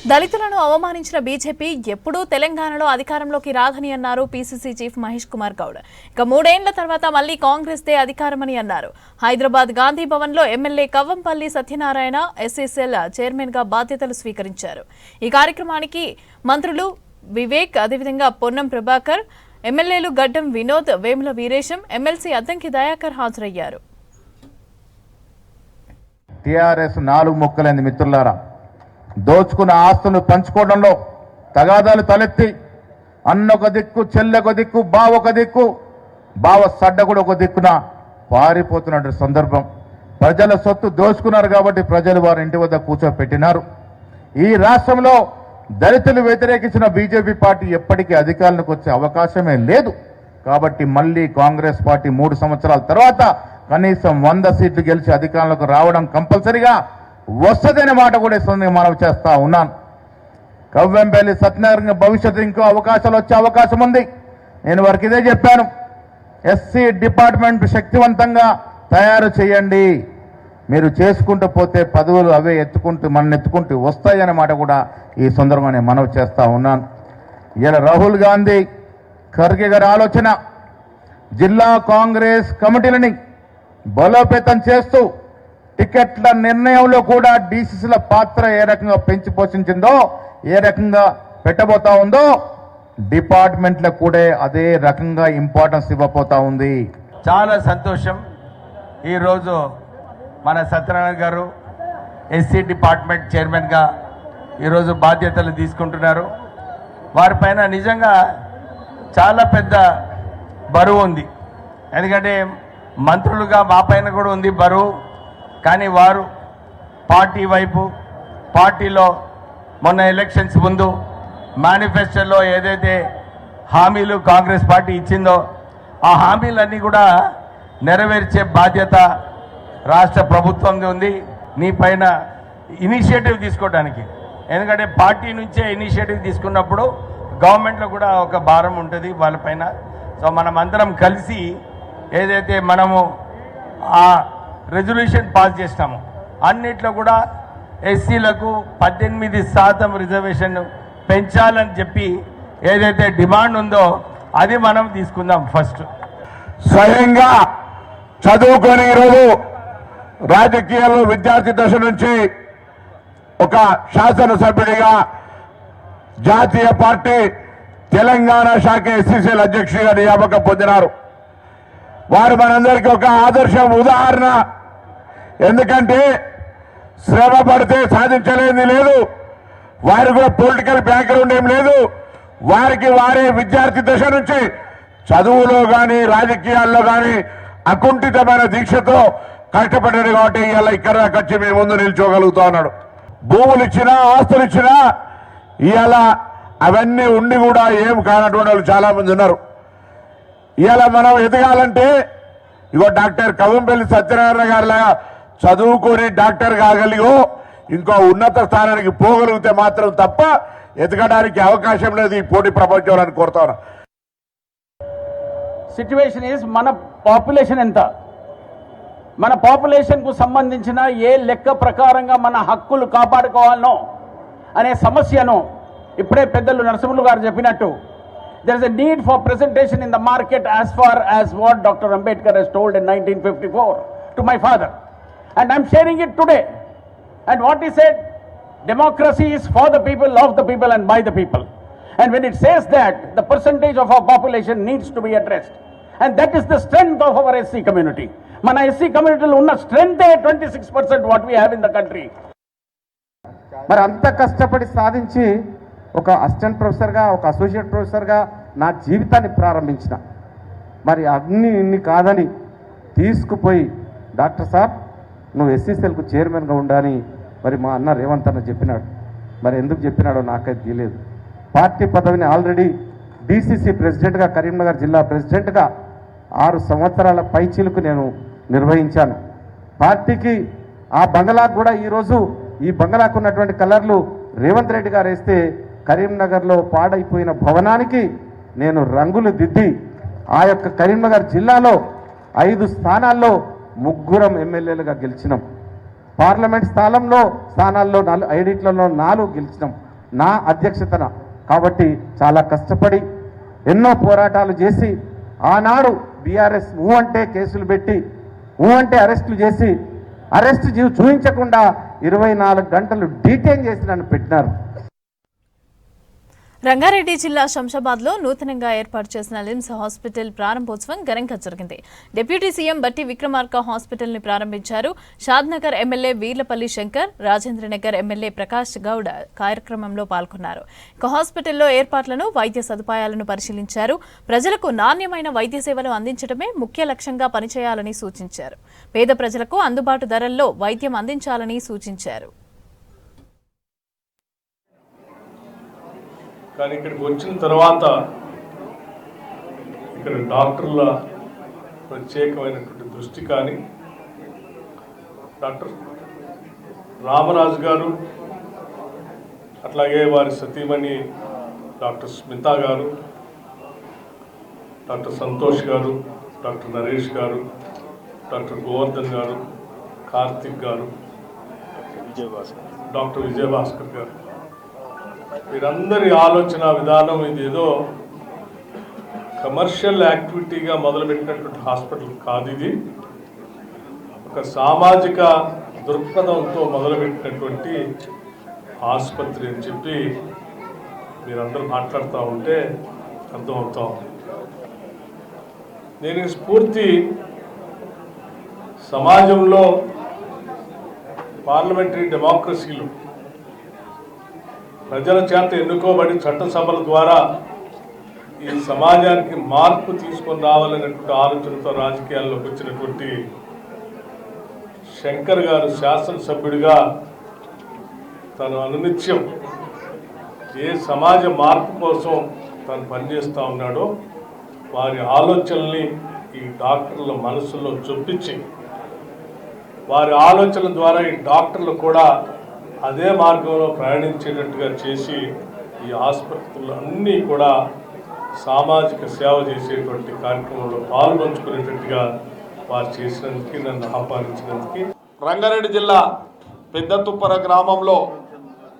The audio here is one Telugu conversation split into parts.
దళితులను అవమానించిన బీజేపీ ఎప్పుడూ తెలంగాణలో అధికారంలోకి రాదని అన్నారు పీసీసీ చీఫ్ మహేష్ కుమార్ గౌడ్. ఇక 3 ఏళ్ల తర్వాత మళ్లీ కాంగ్రెస్ దే అధికారమని అన్నారు. హైదరాబాద్ గాంధీ భవన్ లో MLA Kavvampalli Satyanarayana SCCL chairman గా బాధ్యతలు స్వీకరించారు. ఈ కార్యక్రమానికి మంత్రులు వివేక్, అదేవిధంగా పొన్నం ప్రభాకర్, ఎమ్మెల్యేలు గడ్డం వినోద్, వేముల వీరేశం, ఎమ్మెల్సీ అద్దంకి దయాకర్ హాజరయ్యారు. టీఆర్ఎస్ 4 ముక్కలైంది మిత్రులారా. దోచుకున్న ఆస్తులు పంచుకోవడంలో తగాదాలు తలెత్తి అన్నొక దిక్కు, చెల్లెఒక దిక్కు, బావొక దిక్కు, బావ సడ్డ కూడా ఒక దిక్కున పారిపోతున్న సందర్భం. ప్రజల సొత్తు దోచుకున్నారు కాబట్టి ప్రజలు వారి ఇంటి వద్ద కూర్చోపెట్టినారు. ఈ రాష్ట్రంలో దళితులు వ్యతిరేకించిన బీజేపీ పార్టీ ఎప్పటికీ అధికారంలోకి వచ్చే అవకాశమే లేదు. కాబట్టి మళ్ళీ కాంగ్రెస్ పార్టీ 3 సంవత్సరాల తర్వాత కనీసం 100 సీట్లు గెలిచి అధికారంలోకి రావడం కంపల్సరిగా వస్తుందనే మాట కూడా మనం చేస్తా ఉన్నాను. కవ్వంపల్లి సత్యనారాయణ భవిష్యత్తు ఇంకో అవకాశాలు వచ్చే అవకాశం ఉంది. నేను వారికి ఇదే చెప్పాను, ఎస్సీ డిపార్ట్మెంట్ శక్తివంతంగా తయారు చేయండి. మీరు చేసుకుంటూ పోతే పదవులు అవే మన ఎత్తుకుంటూ వస్తాయనే మాట కూడా ఈ సందర్భంగా మనవి చేస్తా ఉన్నాను. ఇలా రాహుల్ గాంధీ, ఖర్గే గారి ఆలోచన జిల్లా కాంగ్రెస్ కమిటీలని బలోపేతం చేస్తూ టికెట్ల నిర్ణయంలో కూడా డీసీసీల పాత్ర ఏ రకంగా పెంచి పోషించిందో, ఏ రకంగా పెట్టబోతా ఉందో డిపార్ట్మెంట్లకు కూడా అదే రకంగా ఇంపార్టెన్స్ ఇవ్వబోతా ఉంది. చాలా సంతోషం. ఈరోజు మన సత్యనారాయణ గారు ఎస్సీ డిపార్ట్మెంట్ చైర్మన్గా ఈరోజు బాధ్యతలు తీసుకుంటున్నారు. వారిపైన నిజంగా చాలా పెద్ద బరువు ఉంది. ఎందుకంటే మంత్రులుగా మా పైన కూడా ఉంది బరువు. కానీ వారు పార్టీ వైపు, పార్టీలో మొన్న ఎలక్షన్స్ ముందు మేనిఫెస్టోలో ఏదైతే హామీలు కాంగ్రెస్ పార్టీ ఇచ్చిందో ఆ హామీలన్నీ కూడా నెరవేర్చే బాధ్యత రాష్ట్ర ప్రభుత్వంది ఉంది. నీ పైన ఇనిషియేటివ్ తీసుకోవడానికి, ఎందుకంటే పార్టీ నుంచే ఇనిషియేటివ్ తీసుకున్నప్పుడు గవర్నమెంట్లో కూడా ఒక భారం ఉంటుంది వాళ్ళపైన. సో మనం అందరం కలిసి ఏదైతే మనము ఆ రెజల్యూషన్ పాస్ చేసినాము అన్నిట్లో కూడా ఎస్సీలకు 18% రిజర్వేషన్ పెంచాలని చెప్పి ఏదైతే డిమాండ్ ఉందో అది మనం తీసుకుందాం. ఫస్ట్ స్వయంగా చదువుకొని ఈరోజు రాజకీయాల్లో విద్యార్థి దశ నుంచి ఒక శాసనసభ్యుడిగా జాతీయ పార్టీ తెలంగాణ శాఖ ఎస్సీసీఎల్ అధ్యక్షుడిగా నియామకం పొందినారు. వారు మనందరికీ ఒక ఆదర్శం, ఉదాహరణ. ఎందుకంటే శ్రమ పడితే సాధించలేని లేదు. వారికి కూడా పొలిటికల్ బ్యాక్గ్రౌండ్ ఏం లేదు. వారికి వారే విద్యార్థి దశ నుంచి చదువులో కానీ రాజకీయాల్లో కానీ అకుంఠితమైన దీక్షతో కష్టపడ్డాడు. కాబట్టి ఇవాళ ఇక్కడ వచ్చి మీ ముందు నిల్చోగలుగుతా ఉన్నాడు. భూములు ఇచ్చినా, ఆస్తులు ఇచ్చినా ఇవాళ అవన్నీ ఉండి కూడా ఏం కానటువంటి వాళ్ళు చాలా మంది ఉన్నారు. ఇవాళ మనం ఎదగాలంటే ఇగో డాక్టర్ కవ్వంపల్లి సత్యనారాయణ గారిలాగా చదువుకొని డాక్టర్ కాగలిగో ఇంకో ఉన్నత స్థానానికి పోగలిగితే మాత్రం తప్ప ఎదగడానికి అవకాశం లేదు ఈ పోటీ ప్రపంచంలో అని కోరుతా ఉన్నా. సిచ్యువేషన్ ఈజ్ మన పాపులేషన్ ఎంత, మన పాపులేషన్కు సంబంధించిన ఏ లెక్క ప్రకారంగా మన హక్కులు కాపాడుకోవాలనో అనే సమస్యను ఇప్పుడే పెద్దలు నరసింహులు గారు చెప్పినట్టు there is a need for presentation in the market as far as what Dr. Ambedkar has told in 1954 to my father, and I'm sharing it today. And what he said, democracy is for the people, of the people and by the people. And when it says that, the percentage of our population needs to be addressed, and that is the strength of our SC community. Mana SC community lo unna strength 26% what we have in the country. మరి అంత కష్టపడి సాధించి ఒక అసిస్టెంట్ ప్రొఫెసర్గా, ఒక అసోసియేట్ ప్రొఫెసర్గా నా జీవితాన్ని ప్రారంభించిన. మరి ఇన్ని కాదని తీసుకుపోయి డాక్టర్ సాబ్ నువ్వు ఎస్సీసీఎల్కు చైర్మన్గా ఉండని మరి మా అన్న రేవంత్ అన్న చెప్పినాడు. మరి ఎందుకు చెప్పినాడో నాకైతే తెలియదు. పార్టీ పదవిని ఆల్రెడీ డీసీసీ ప్రెసిడెంట్గా, కరీంనగర్ జిల్లా ప్రెసిడెంట్గా 6 సంవత్సరాల పైచీలకు నేను నిర్వహించాను. పార్టీకి ఆ బంగళాకు కూడా ఈరోజు ఈ బంగళాకు ఉన్నటువంటి కలర్లు రేవంత్ రెడ్డి గారు వేస్తే కరీంనగర్లో పాడైపోయిన భవనానికి నేను రంగులు దిద్ది ఆ యొక్క కరీంనగర్ జిల్లాలో 5 స్థానాల్లో 3 ఎమ్మెల్యేలుగా గెలిచినాం. పార్లమెంట్ స్థానాల్లో 5 గెలిచినాం. నా అధ్యక్షతన. కాబట్టి చాలా కష్టపడి ఎన్నో పోరాటాలు చేసి ఆనాడు బీఆర్ఎస్ అంటే కేసులు పెట్టి అంటే అరెస్టులు చేసి అరెస్ట్ చూపించకుండా 24 గంటలు డీటైన్ చేసి నన్ను పెట్టినారు. రంగారెడ్డి జిల్లా శంషాబాద్లో నూతనంగా ఏర్పాటు చేసిన లిమ్స్ హాస్పిటల్ ప్రారంభోత్సవం ఘనంగా జరిగింది. డిప్యూటీ సీఎం బట్టి విక్రమార్క హాస్పిటల్ ని ప్రారంభించారు. షాద్నగర్ ఎమ్మెల్యే వీర్లపల్లి శంకర్, రాజేంద్రనగర్ ఎమ్మెల్యే ప్రకాష్ గౌడ్ కార్యక్రమంలో పాల్గొన్నారు. ఇక హాస్పిటల్లో ఏర్పాట్లను, వైద్య సదుపాయాలను పరిశీలించారు. ప్రజలకు నాణ్యమైన వైద్య సేవలు అందించడమే ముఖ్య లక్ష్యంగా పనిచేయాలని సూచించారు. పేద ప్రజలకు అందుబాటు ధరల్లో వైద్యం అందించాలని సూచించారు. కానీ ఇక్కడికి వచ్చిన తర్వాత ఇక్కడ డాక్టర్ల ప్రత్యేకమైనటువంటి దృష్టి కానీ, డాక్టర్ రామరాజు గారు, అట్లాగే వారి సతీమణి డాక్టర్ స్మితా గారు, డాక్టర్ సంతోష్ గారు, డాక్టర్ నరేష్ గారు, డాక్టర్ గోవర్ధన్ గారు, కార్తిక్ గారు, డాక్టర్ విజయభాస్కర్ గారు, వీరందరి ఆలోచన విధానం ఇదేదో కమర్షియల్ యాక్టివిటీగా మొదలుపెట్టినటువంటి హాస్పిటల్ కాదు. ఇది ఒక సామాజిక దృక్పథంతో మొదలుపెట్టినటువంటి ఆసుపత్రి అని చెప్పి మీరందరూ మాట్లాడుతూ ఉంటే అర్థమవుతా ఉంది. నేను స్ఫూర్తి సమాజంలో పార్లమెంటరీ డెమోక్రసీలు ప్రజల చేత ఎన్నుకోబడి చట్టసభల ద్వారా ఈ సమాజానికి మార్పు తీసుకొని రావాలనేటువంటి ఆలోచనతో రాజకీయాల్లోకి వచ్చినటువంటి శంకర్ గారు శాసనసభ్యుడిగా తను అనునిత్యం ఏ సమాజ మార్పు కోసం తను పనిచేస్తూ ఉన్నాడో వారి ఆలోచనల్ని ఈ డాక్టర్ల మనసులో చొప్పించి వారి ఆలోచనల ద్వారా ఈ డాక్టర్లు కూడా అదే మార్గంలో ప్రయాణించేటట్టుగా చేసి ఈ ఆసుపత్రులు అన్నీ కూడా సామాజిక సేవ చేసేటువంటి కార్యక్రమంలో పాల్పంచుకునేటట్టుగా వారు చేసినందుకు, నన్ను ఆహ్వానించినందుకు. రంగారెడ్డి జిల్లా పెద్దతుప్పర గ్రామంలో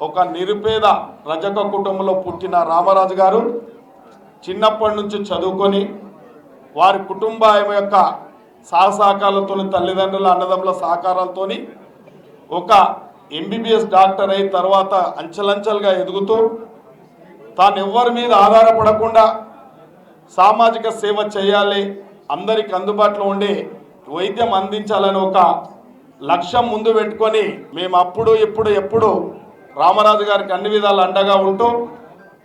ఒక నిరుపేద రజక కుటుంబంలో పుట్టిన రామరాజు గారు చిన్నప్పటి నుంచి చదువుకొని వారి కుటుంబం యొక్క సహకారాలతో, తల్లిదండ్రుల అన్నదమ్ముల సహకారాలతో ఒక ఎంబీబీఎస్ డాక్టర్ అయిన తర్వాత అంచెలంచెలుగా ఎదుగుతూ తాను ఎవరి మీద ఆధారపడకుండా సామాజిక సేవ చేయాలి, అందరికి అందుబాటులో ఉండే వైద్యం అందించాలని ఒక లక్ష్యం ముందు పెట్టుకొని మేము అప్పుడు ఎప్పుడు రామరాజు గారికి అన్ని విధాలు అండగా ఉంటూ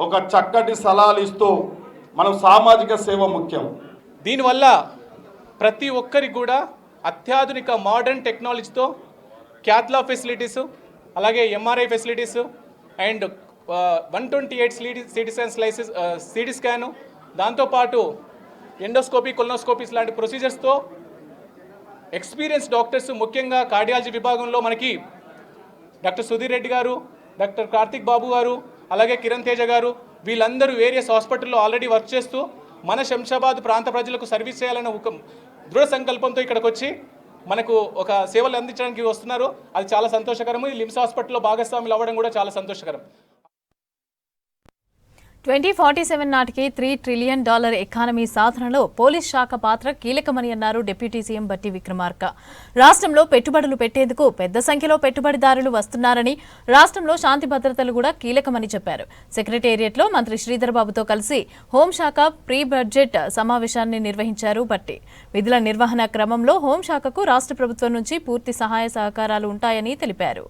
ఒక చక్కటి సలహాలు ఇస్తూ మనం సామాజిక సేవ ముఖ్యం. దీనివల్ల ప్రతి ఒక్కరికి కూడా అత్యాధునిక మోడర్న్ టెక్నాలజీతో క్యాథ్లా ఫెసిలిటీసు, అలాగే MRI facilities and 128 city scan, దాంతోపాటు ఎండోస్కోపీ, కొలనోస్కోపీస్ లాంటి ప్రొసీజర్స్తో ఎక్స్పీరియన్స్ డాక్టర్స్, ముఖ్యంగా కార్డియాలజీ విభాగంలో మనకి డాక్టర్ సుధీర్ రెడ్డి గారు, డాక్టర్ కార్తిక్ బాబు గారు, అలాగే కిరణ్ తేజ గారు, వీళ్ళందరూ వేరియస్ హాస్పిటల్లో ఆల్రెడీ వర్క్ చేస్తూ మన శంషాబాద్ ప్రాంత ప్రజలకు సర్వీస్ చేయాలనే ఒక దృఢ సంకల్పంతో ఇక్కడికి వచ్చి మనకు ఒక సేవలు అందించడానికి వస్తున్నారు. అది చాలా సంతోషకరము. ఈ లిమ్స్ హాస్పిటల్లో భాగస్వాములు అవ్వడం కూడా చాలా సంతోషకరం. 2047 నాటికి $3 ట్రిలియన్ ఎకానమీ సాధనలో పోలీస్ శాఖ పాత్ర కీలకమని అన్నారు డిప్యూటీ సీఎం బట్టి విక్రమార్క. రాష్ట్రంలో పెట్టుబడులు పెట్టేందుకు పెద్ద సంఖ్యలో పెట్టుబడిదారులు వస్తున్నారని, రాష్ట్రంలో శాంతి భద్రతలు కూడా కీలకమని చెప్పారు. సెక్రటేరియట్లో మంత్రి శ్రీధర్ బాబుతో కలిసి హోంశాఖ ప్రీ బడ్జెట్ సమావేశాన్ని నిర్వహించారు బట్టి. విధుల నిర్వహణ క్రమంలో హోంశాఖకు రాష్ట్ర ప్రభుత్వం నుంచి పూర్తి సహాయ సహకారాలు ఉంటాయని తెలిపారు.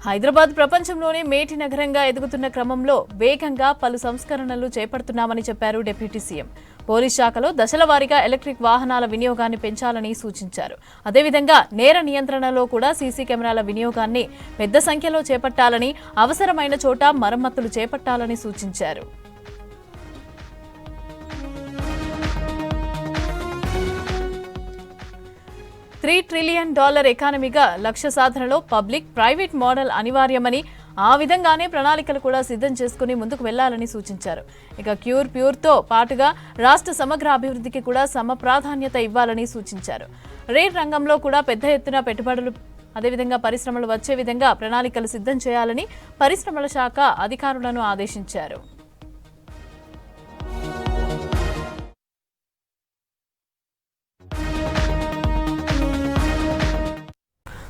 హైదరాబాద్ ప్రపంచంలోనే మేటి నగరంగా ఎదుగుతున్న క్రమంలో వేగంగా పలు సంస్కరణలు చేపడుతున్నామని చెప్పారు డిప్యూటీ సీఎం. పోలీస్ శాఖలో దశల వారీగా ఎలక్ట్రిక్ వాహనాల వినియోగాన్ని పెంచాలని సూచించారు. అదేవిధంగా నేర నియంత్రణలో కూడా సీసీ కెమెరాల వినియోగాన్ని పెద్ద సంఖ్యలో చేపట్టాలని, అవసరమైన చోట మరమ్మతులు చేపట్టాలని సూచించారు. $3 ట్రిలియన్ ఎకానమీగా లక్ష్య సాధనలో పబ్లిక్ ప్రైవేట్ మోడల్ అనివార్యమని, ఆ విధంగానే ప్రణాళికలు కూడా సిద్ధం చేసుకుని ముందుకు వెళ్లాలని సూచించారు. ఇక ప్యూర్తో పాటుగా రాష్ట్ర సమగ్ర అభివృద్ధికి కూడా సమ ప్రాధాన్యత ఇవ్వాలని సూచించారు. రైల్ రంగంలో కూడా పెద్ద ఎత్తున పెట్టుబడులు అదేవిధంగా పరిశ్రమలు వచ్చే విధంగా ప్రణాళికలు సిద్ధం చేయాలని పరిశ్రమల శాఖ అధికారులను ఆదేశించారు.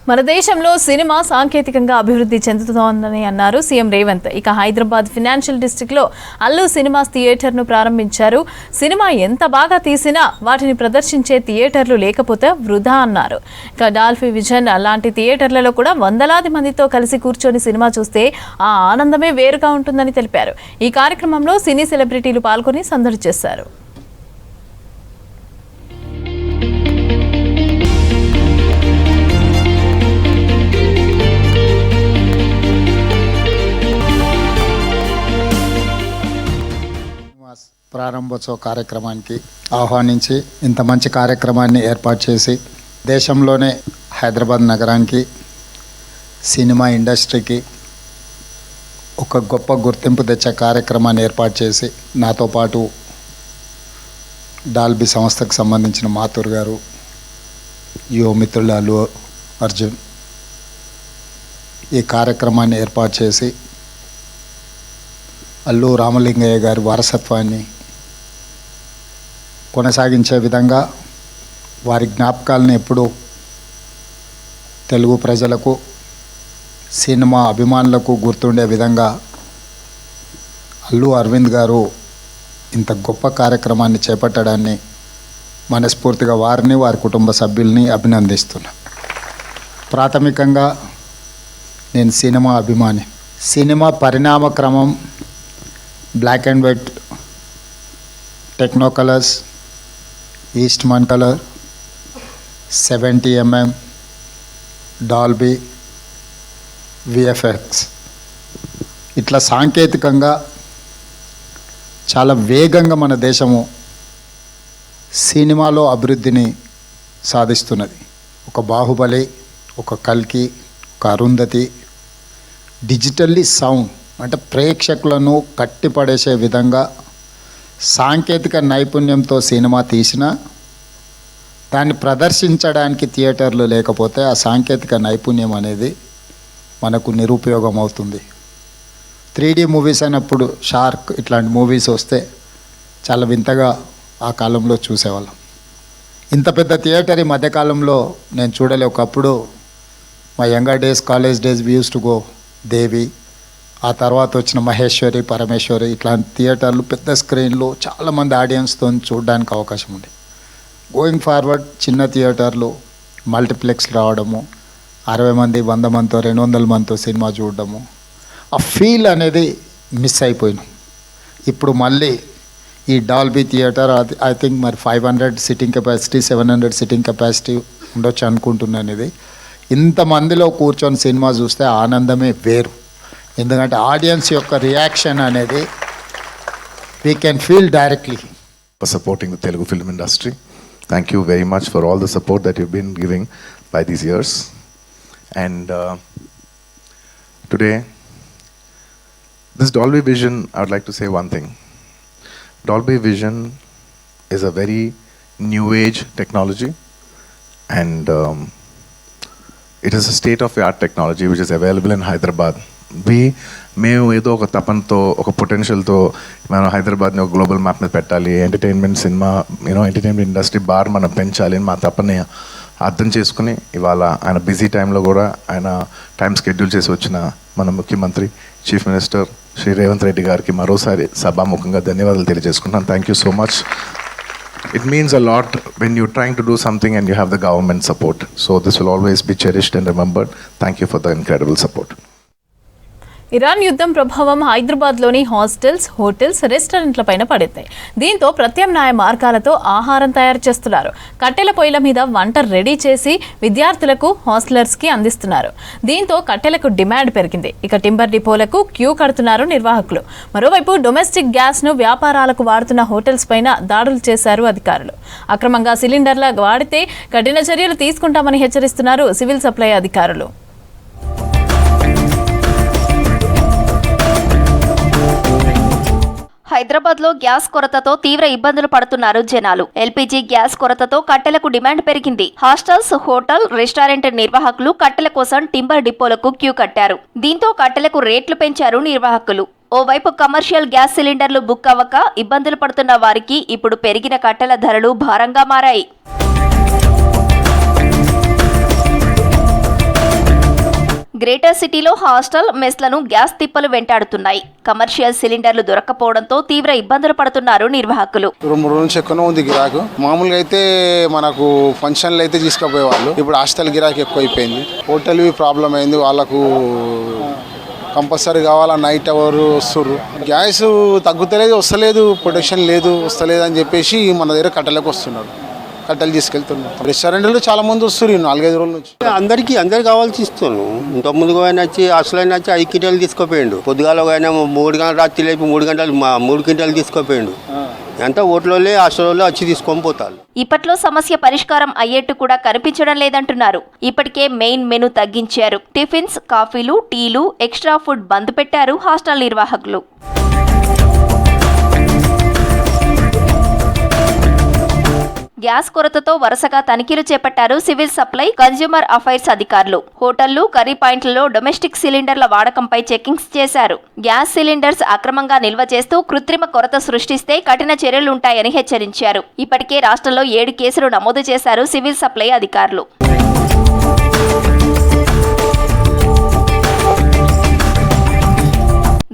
మన దేశంలో సినిమా సాంకేతికంగా అభివృద్ధి చెందుతోందని అన్నారు సీఎం రేవంత్. ఇక హైదరాబాద్ ఫినాన్షియల్ డిస్ట్రిక్ట్లో అల్లు సినిమాస్ థియేటర్ను ప్రారంభించారు. సినిమా ఎంత బాగా తీసినా వాటిని ప్రదర్శించే థియేటర్లు లేకపోతే వృధా అన్నారు. ఇక డాల్ఫీ విజన్ అలాంటి థియేటర్లలో కూడా వందలాది మందితో కలిసి కూర్చొని సినిమా చూస్తే ఆ ఆనందమే వేరుగా ఉంటుందని తెలిపారు. ఈ కార్యక్రమంలో సినీ సెలబ్రిటీలు పాల్గొని సందడి చేశారు. ప్రారంభోత్సవ కార్యక్రమానికి ఆహ్వానించి ఇంత మంచి కార్యక్రమాన్ని ఏర్పాటు చేసి దేశంలోనే హైదరాబాద్ నగరానికి సినిమా ఇండస్ట్రీకి ఒక గొప్ప గుర్తింపు తెచ్చే కార్యక్రమాన్ని ఏర్పాటు చేసి నాతో పాటు డాల్బీ సంస్థకు సంబంధించిన మాథూర్ గారు, యువ మిత్రులు అల్లు అర్జున్ ఈ కార్యక్రమాన్ని ఏర్పాటు చేసి అల్లు రామలింగయ్య గారి వారసత్వాన్ని కొనసాగించే విధంగా వారి జ్ఞాపకాలను ఎప్పుడూ తెలుగు ప్రజలకు, సినిమా అభిమానులకు గుర్తుండే విధంగా అల్లు అరవింద్ గారు ఇంత గొప్ప కార్యక్రమాన్ని చేపట్టడాన్ని మనస్ఫూర్తిగా వారిని, వారి కుటుంబ సభ్యుల్ని అభినందిస్తున్నా. ప్రాథమికంగా నేను సినిమా అభిమాని. సినిమా పరిణామ క్రమం black and white, techno colours, Eastman colour, 70mm, Dolby, VFX ఇట్లా సాంకేతికంగా చాలా వేగంగా మన దేశము సినిమాలో అభివృద్ధిని సాధిస్తున్నది. ఒక బాహుబలి, ఒక కల్కి, ఒక అరుంధతి డిజిటల్లీ సౌండ్ అంటే ప్రేక్షకులను కట్టిపడేసే విధంగా సాంకేతిక నైపుణ్యంతో సినిమా తీసినా దాన్ని ప్రదర్శించడానికి థియేటర్లు లేకపోతే ఆ సాంకేతిక నైపుణ్యం అనేది మనకు నిరుపయోగం అవుతుంది. 3D మూవీస్ అయినప్పుడు షార్క్ ఇట్లాంటి మూవీస్ వస్తే చాలా వింతగా ఆ కాలంలో చూసేవాళ్ళం. ఇంత పెద్ద థియేటర్ ఈ మధ్యకాలంలో నేను చూడలే. ఒకప్పుడు మా younger days, college days we used to go Devi, ఆ తర్వాత వచ్చిన మహేశ్వరి, పరమేశ్వరి ఇట్లాంటి థియేటర్లు పెద్ద స్క్రీన్లు చాలామంది ఆడియన్స్తో చూడడానికి అవకాశం ఉంది. గోయింగ్ ఫార్వర్డ్ చిన్న థియేటర్లు, మల్టీప్లెక్స్ రావడము, 60 మంది, 100 మందితో, 200 మందితో సినిమా చూడడము, ఆ ఫీల్ అనేది మిస్ అయిపోయినాం. ఇప్పుడు మళ్ళీ ఈ డాల్బీ థియేటర్ ఐ థింక్ మరి 500 సిట్టింగ్ కెపాసిటీ, 700 సిట్టింగ్ కెపాసిటీ ఉండొచ్చు అనుకుంటున్నాను. ఇది ఇంతమందిలో కూర్చొని సినిమా చూస్తే ఆనందమే వేరు. ఎందుకంటే ఆడియన్స్ యొక్క రియాక్షన్ అనేది we can feel directly. For supporting the Telugu film industry. Thank you very much for all the support that you've been giving by these years. And today, this Dolby Vision, I would like to say one thing. Dolby Vision is a very new age technology, and it is a state-of-the-art technology which is available in Hyderabad. మేము ఏదో ఒక తపనతో, ఒక పొటెన్షియల్తో మనం హైదరాబాద్ని ఒక గ్లోబల్ మ్యాప్ మీద పెట్టాలి, entertainment cinema entertainment industry bar మనం పెంచాలి అని మా తపని అర్థం చేసుకుని ఇవాళ ఆయన బిజీ టైంలో కూడా ఆయన టైం స్కెడ్యూల్ చేసి వచ్చిన మన ముఖ్యమంత్రి, చీఫ్ మినిస్టర్ శ్రీ రేవంత్ రెడ్డి గారికి మరోసారి సభాముఖంగా ధన్యవాదాలు తెలియజేసుకుంటాను. Thank you so much. It means a lot when you're trying to do something and you have the government support. So this will always be cherished and remembered. Thank you for the incredible support. Iran యుద్ధం ప్రభావం హైదరాబాద్లోని హాస్టల్స్, హోటల్స్, రెస్టారెంట్లపైన పడింది. దీంతో ప్రత్యామ్నాయ మార్గాలతో ఆహారం తయారు చేస్తున్నారు. కట్టెల పొయ్యిల మీద వంట రెడీ చేసి విద్యార్థులకు, హాస్టలర్స్కి అందిస్తున్నారు. దీంతో కట్టెలకు డిమాండ్ పెరిగింది. ఇక టింబర్ డిపోలకు క్యూ కడుతున్నారు నిర్వాహకులు. మరోవైపు డొమెస్టిక్ గ్యాస్ను వ్యాపారాలకు వాడుతున్న హోటల్స్ పైన దాడులు చేశారు అధికారులు. అక్రమంగా సిలిండర్ల వాడితే కఠిన చర్యలు తీసుకుంటామని హెచ్చరిస్తున్నారు సివిల్ సప్లై అధికారులు. హైదరాబాద్లో గ్యాస్ కొరతతో తీవ్ర ఇబ్బందులు పడుతున్నారు జనాలు. ఎల్పీజీ గ్యాస్ కొరతతో కట్టెలకు డిమాండ్ పెరిగింది. హాస్టల్స్, హోటల్, రెస్టారెంట్ నిర్వాహకులు కట్టెల కోసం టింబర్ డిపోలకు క్యూ కట్టారు. దీంతో కట్టెలకు రేట్లు పెంచారు నిర్వాహకులు. ఓవైపు కమర్షియల్ గ్యాస్ సిలిండర్లు బుక్ అవ్వక ఇబ్బందులు పడుతున్న వారికి ఇప్పుడు పెరిగిన కట్టెల ధరలు భారంగా మారాయి. గ్రేటర్ సిటీలో హాస్టల్, మెస్లను గ్యాస్ తిప్పలు వెంటాడుతున్నాయి. కమర్షియల్ సిలిండర్లు దొరక్కపోవడంతో తీవ్ర ఇబ్బందులు పడుతున్నారు నిర్వాహకులు. 2-3 రోజుల నుంచి ఎక్కువనే ఉంది గిరాకు. మామూలుగా అయితే మనకు ఫంక్షన్లు అయితే తీసుకుపోయేవాళ్ళు, ఇప్పుడు హాస్టల్ గిరాకు ఎక్కువైపోయింది. హోటల్ ప్రాబ్లం అయింది, వాళ్ళకు కంపల్సరీ కావాలా, నైట్ అవర్ వస్తుర్రు. గ్యాస్ తగ్గుతలేదు, వస్తలేదు, ప్రొడక్షన్ లేదు, వస్తలేదు అని చెప్పేసి మన దగ్గర కట్టెలకు వస్తున్నారు. కట్టెలు తీసుకెళ్తున్నాం. రెస్టారెంట్లో చాలా మంది వస్తున్నారు 4-5 రోజుల నుంచి. అందరికి కావాల్సి ఇస్తున్నాను. ఇంత ముందుగా ఆయన వచ్చి అసలు ఆయన వచ్చి 5 క్వింటాలు తీసుకుపోయిండు. పొద్దుగాల ఆయన 3 గంటల రాత్రి లేపి 3 గంటలు 3 క్వింటాలు తీసుకుపోయిండు. ఎంత ఓట్లోనే హాస్టల్లో వచ్చి తీసుకొని పోతారు. ఇప్పట్లో సమస్య పరిష్కారం అయ్యేట్టు కూడా కనిపించడం లేదంటున్నారు. ఇప్పటికే మెయిన్ మెనూ తగ్గించారు. టిఫిన్స్, కాఫీలు, టీలు, ఎక్స్ట్రా ఫుడ్ బంద్ పెట్టారు హాస్టల్ నిర్వాహకులు. గ్యాస్ కొరతతో వరుసగా తనిఖీలు చేపట్టారు సివిల్ సప్లై, కన్స్యూమర్ అఫైర్స్ అధికారులు. హోటళ్లు, కర్రీ పాయింట్లలో డొమెస్టిక్ సిలిండర్ల వాడకంపై చెకింగ్స్ చేశారు. గ్యాస్ సిలిండర్స్ అక్రమంగా నిల్వ చేస్తూ కృత్రిమ కొరత సృష్టిస్తే కఠిన చర్యలుంటాయని హెచ్చరించారు. ఇప్పటికే రాష్ట్రంలో 7 కేసులు నమోదు చేశారు సివిల్ సప్లై అధికారులు.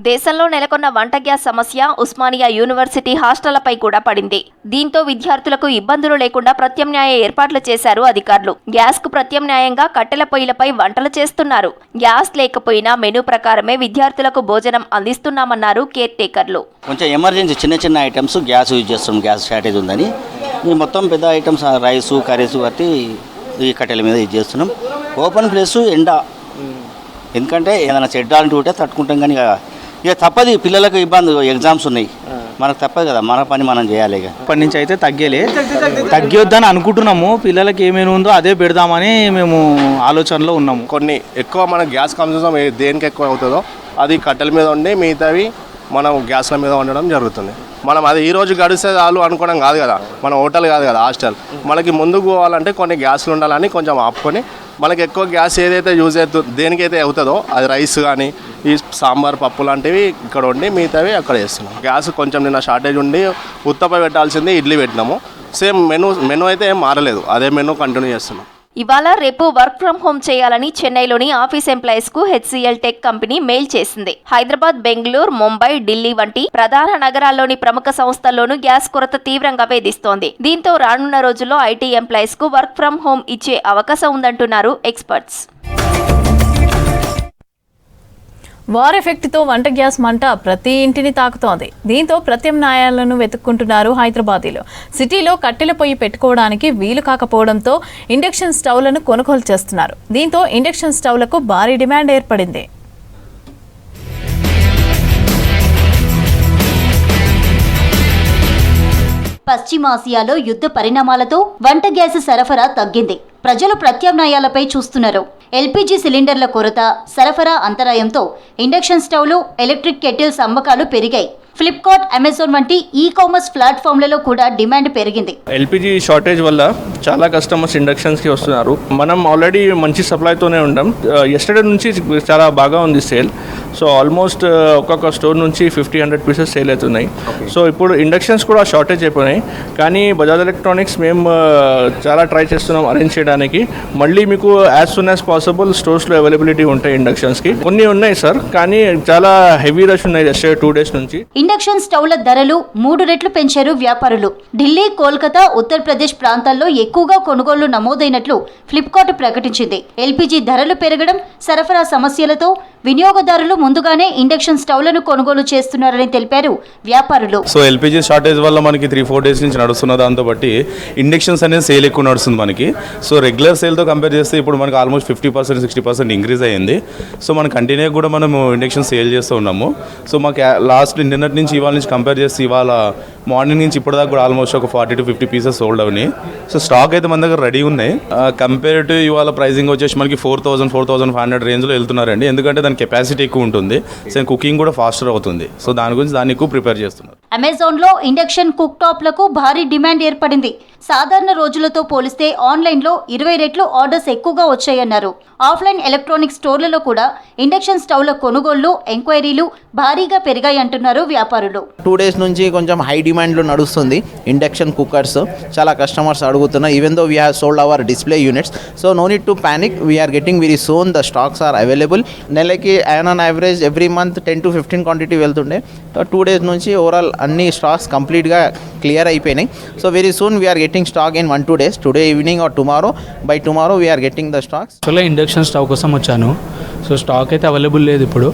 దేశంలో నెలకొన్న వంట గ్యాస్ సమస్య ఉస్మానియా యూనివర్సిటీ హాస్టళ్లపై కూడా పడింది. దీంతో విద్యార్థులకు ఇబ్బందులు లేకుండా ప్రత్యామ్నాయ ఏర్పాట్లు చేశారు అధికారులు. గ్యాస్ కు ప్రత్యామ్నాయంగా కట్టెల పొయ్యిలపై వంటలు చేస్తున్నారు. గ్యాస్ లేకపోయినా మెనూ ప్రకారమే విద్యార్థులకు భోజనం అందిస్తున్నామన్నారు కేర్ టేకర్లు. కొంచెం ఎమర్జెన్సీ చిన్న ఐటమ్స్ గ్యాస్ యూజ్ చేస్తున్నాం, గ్యాస్ షార్టేజ్ ఉందని. మొత్తం పెద్ద ఐటమ్స్ రైసు, కర్రీస్ బట్టి ఈ కట్టెల మీద యూజ్ చేస్తున్నాం. ఓపెన్ ప్లేస్ ఎండ, ఎందుకంటే ఏదైనా చెడ్డాలంటూ ఉంటే తట్టుకుంటాం. కానీ ఇక తప్పది, పిల్లలకు ఇబ్బంది, ఎగ్జామ్స్ ఉన్నాయి, మనకు తప్పదు కదా, మన పని మనం చేయాలి. ఇప్పటి నుంచి అయితే తగ్గొద్దని అనుకుంటున్నాము. పిల్లలకి ఏమేమి ఉందో అదే పెడదామని మేము ఆలోచనలో ఉన్నాము. కొన్ని ఎక్కువ మన గ్యాస్ కన్సంప్షన్ దేనికి ఎక్కువ అవుతుందో అది కట్టెల మీద ఉండి మిగతావి మనం గ్యాస్ల మీద ఉండడం జరుగుతుంది. మనం అది ఈ రోజు గడిస్తే చాలు అనుకోవడం కాదు కదా, మన హోటల్ కాదు కదా హాస్టల్. మనకి ముందుకు పోవాలంటే కొన్ని గ్యాస్లు ఉండాలని కొంచెం ఆపుకొని మనకి ఎక్కువ గ్యాస్ ఏదైతే యూజ్ అవుతుందో దేనికైతే అవుతుందో అది రైస్ కానీ ఈ సాంబార్, పప్పు లాంటివి ఇక్కడ ఉండి మిగతావి అక్కడ చేస్తున్నాం. గ్యాస్ కొంచెం నిన్న షార్టేజ్ ఉండి ఉత్తపై పెట్టాల్సింది ఇడ్లీ పెట్టినాము. సేమ్ మెనూ అయితే ఏం మారలేదు, అదే మెనూ కంటిన్యూ చేస్తున్నాం. ఇవాళ రేపు వర్క్ ఫ్రం హోం చేయాలని చెన్నైలోని ఆఫీస్ ఎంప్లాయీస్ కు హెచ్సిఎల్ టెక్ కంపెనీ మెయిల్ చేసింది. హైదరాబాద్, బెంగళూరు, ముంబై, ఢిల్లీ వంటి ప్రధాన నగరాల్లోని ప్రముఖ సంస్థల్లోనూ గ్యాస్ కొరత తీవ్రంగా వేధిస్తోంది. దీంతో రానున్న రోజుల్లో ఐటీ ఎంప్లాయీస్ కు వర్క్ ఫ్రం హోం ఇచ్చే అవకాశం ఉందంటున్నారు ఎక్స్పర్ట్స్. వార్ ఎఫెక్ట్తో వంట గ్యాస్ మంట ప్రతి ఇంటిని తాకుతోంది. దీంతో ప్రత్యామ్నాయాలను వెతుక్కుంటున్నారు హైదరాబాదీలు. సిటీలో కట్టెల పొయ్యి పెట్టుకోవడానికి వీలు కాకపోవడంతో ఇండక్షన్ స్టవ్లను కొనుగోలు చేస్తున్నారు. దీంతో ఇండక్షన్ స్టవ్లకు భారీ డిమాండ్ ఏర్పడింది. పశ్చిమాసియాలో యుద్ధ పరిణామాలతో వంట గ్యాస్ సరఫరా తగ్గింది. ప్రజలు ప్రత్యామ్నాయాలపై చూస్తున్నారు. ఎల్పీజీ సిలిండర్ల కొరత, సరఫరా అంతరాయంతో ఇండక్షన్ స్టవ్లు, ఎలక్ట్రిక్ కెటిల్స్ అమ్మకాలు పెరిగాయి. ఫ్లిప్కార్ట్, అమెజాన్ వంటి ఈ కామర్స్ ప్లాట్ఫామ్లలో కూడా డిమాండ్ పెరిగింది. ఎల్పీజీ షార్టేజ్ వల్ల చాలా కస్టమర్స్ ఇండక్షన్స్కి వస్తున్నారు. మనం ఆల్రెడీ మంచి సప్లైతోనే ఉంటాం. ఎస్టర్డే నుంచి చాలా బాగా ఉంది సేల్. సో ఆల్మోస్ట్ ఒక్కొక్క స్టోర్ నుంచి 50-100 పీసెస్ సేల్ అవుతున్నాయి. సో ఇప్పుడు ఇండక్షన్స్ కూడా షార్టేజ్ అయిపోయినాయి. కానీ బజాజ్ ఎలక్ట్రానిక్స్ మేము చాలా ట్రై చేస్తున్నాం అరేంజ్ చేయడానికి. మళ్ళీ మీకు యాజ్ సూన్ యాజ్ పాసిబుల్ స్టోర్స్లో అవైలబిలిటీ ఉంటాయి ఇండక్షన్స్కి. కొన్ని ఉన్నాయి సార్, కానీ చాలా హెవీ రష్ ఉన్నాయి ఎస్టర్డే 2 days నుంచి. ఇండక్షన్ స్టవ్ల ధరలు 3 రెట్లు పెంచారు వ్యాపారులు. ఢిల్లీ, కోల్కతా, ఉత్తరప్రదేశ్ ప్రాంతాల్లో ఎక్కువగా కొనుగోళ్లు నమోదైనట్లు ఫ్లిప్కార్ట్ ప్రకటించింది. ఎల్పీజీ ధరలు పెరగడం, సరఫరా సమస్యలతో వినియోగదారులు ముందుగానే ఇండక్షన్ స్టవ్లను కొనుగోలు చేస్తున్నారని తెలిపారు వ్యాపారులు. సో ఎల్పీజీ షార్టేజ్ వల్ల మనకి 3-4 days నుంచి నడుస్తున్న దాంతో బట్టి ఇండక్షన్స్ అనేది సేల్ ఎక్కువ నడుస్తుంది మనకి. సో రెగ్యులర్ సేల్తో కంపేర్ చేస్తే ఇప్పుడు మనకి ఆల్మోస్ట్ 50%-60% ఇంక్రీజ్ అయ్యింది. సో మనం కంటిన్యూ కూడా మనం ఇండక్షన్ సేల్ చేస్తూ ఉన్నాము. సో మాకు లాస్ట్ నిన్నటి నుంచి ఇవాళ నుంచి కంపేర్ చేస్తే ఇవాళ మార్నింగ్ నుంచి ఇప్పటిదాకా కూడా ఆల్మోస్ట్ ఒక 40-50 పీసెస్ సోల్డ్ అవునాయి. సో స్టాక్ అయితే మన దగ్గర రెడీ ఉన్నాయి. కంపేర్ టు ఇవాళ ప్రైసింగ్ వచ్చేసి మనకి 4,000-4,500 రేంజ్లో వెళ్తున్నారండి. ఎందుకంటే దాని కెపాసిటీ ఎక్కువ ఉంటుంది. సో కుకింగ్ కూడా ఫాస్టర్ అవుతుంది. సో దాని గురించి దాన్ని ఎక్కువ ప్రిపేర్ చేస్తున్నారు. అమెజాన్లో ఇండక్షన్ కుక్ టాప్లకు భారీ డిమాండ్ ఏర్పడింది. సాధారణ రోజులతో పోలిస్తే ఆన్లైన్లో 20 రెట్లు ఆర్డర్స్ ఎక్కువగా వచ్చాయన్నారు. ఆఫ్లైన్ ఎలక్ట్రానిక్ స్టోర్లలో కూడా ఇండక్షన్ స్టవ్ల కొనుగోళ్లు, ఎంక్వైరీలు భారీగా పెరిగాయంటున్నారు వ్యాపారులు. 2 days నుంచి కొంచెం హై డిమాండ్లో నడుస్తుంది ఇండక్షన్ కుక్కర్స్. చాలా కస్టమర్స్ అడుగుతున్నారు. Even though we have sold our display units, so no need to panic. We are getting very soon. The stocks are available. నెలకి on average every month 10 to 15 quantity వెళ్తుండే. 2 days నుంచి ఓవరాల్ అన్ని స్టాక్స్ కంప్లీట్గా క్లియర్ అయిపోయినాయి. So very soon we are getting stock in 1-2 days. Today evening or tomorrow, by tomorrow we are getting the stocks. Induction stove కోసం వచ్చాను. సో స్టాక్ అయితే అవైలబుల్ లేదు ఇప్పుడు.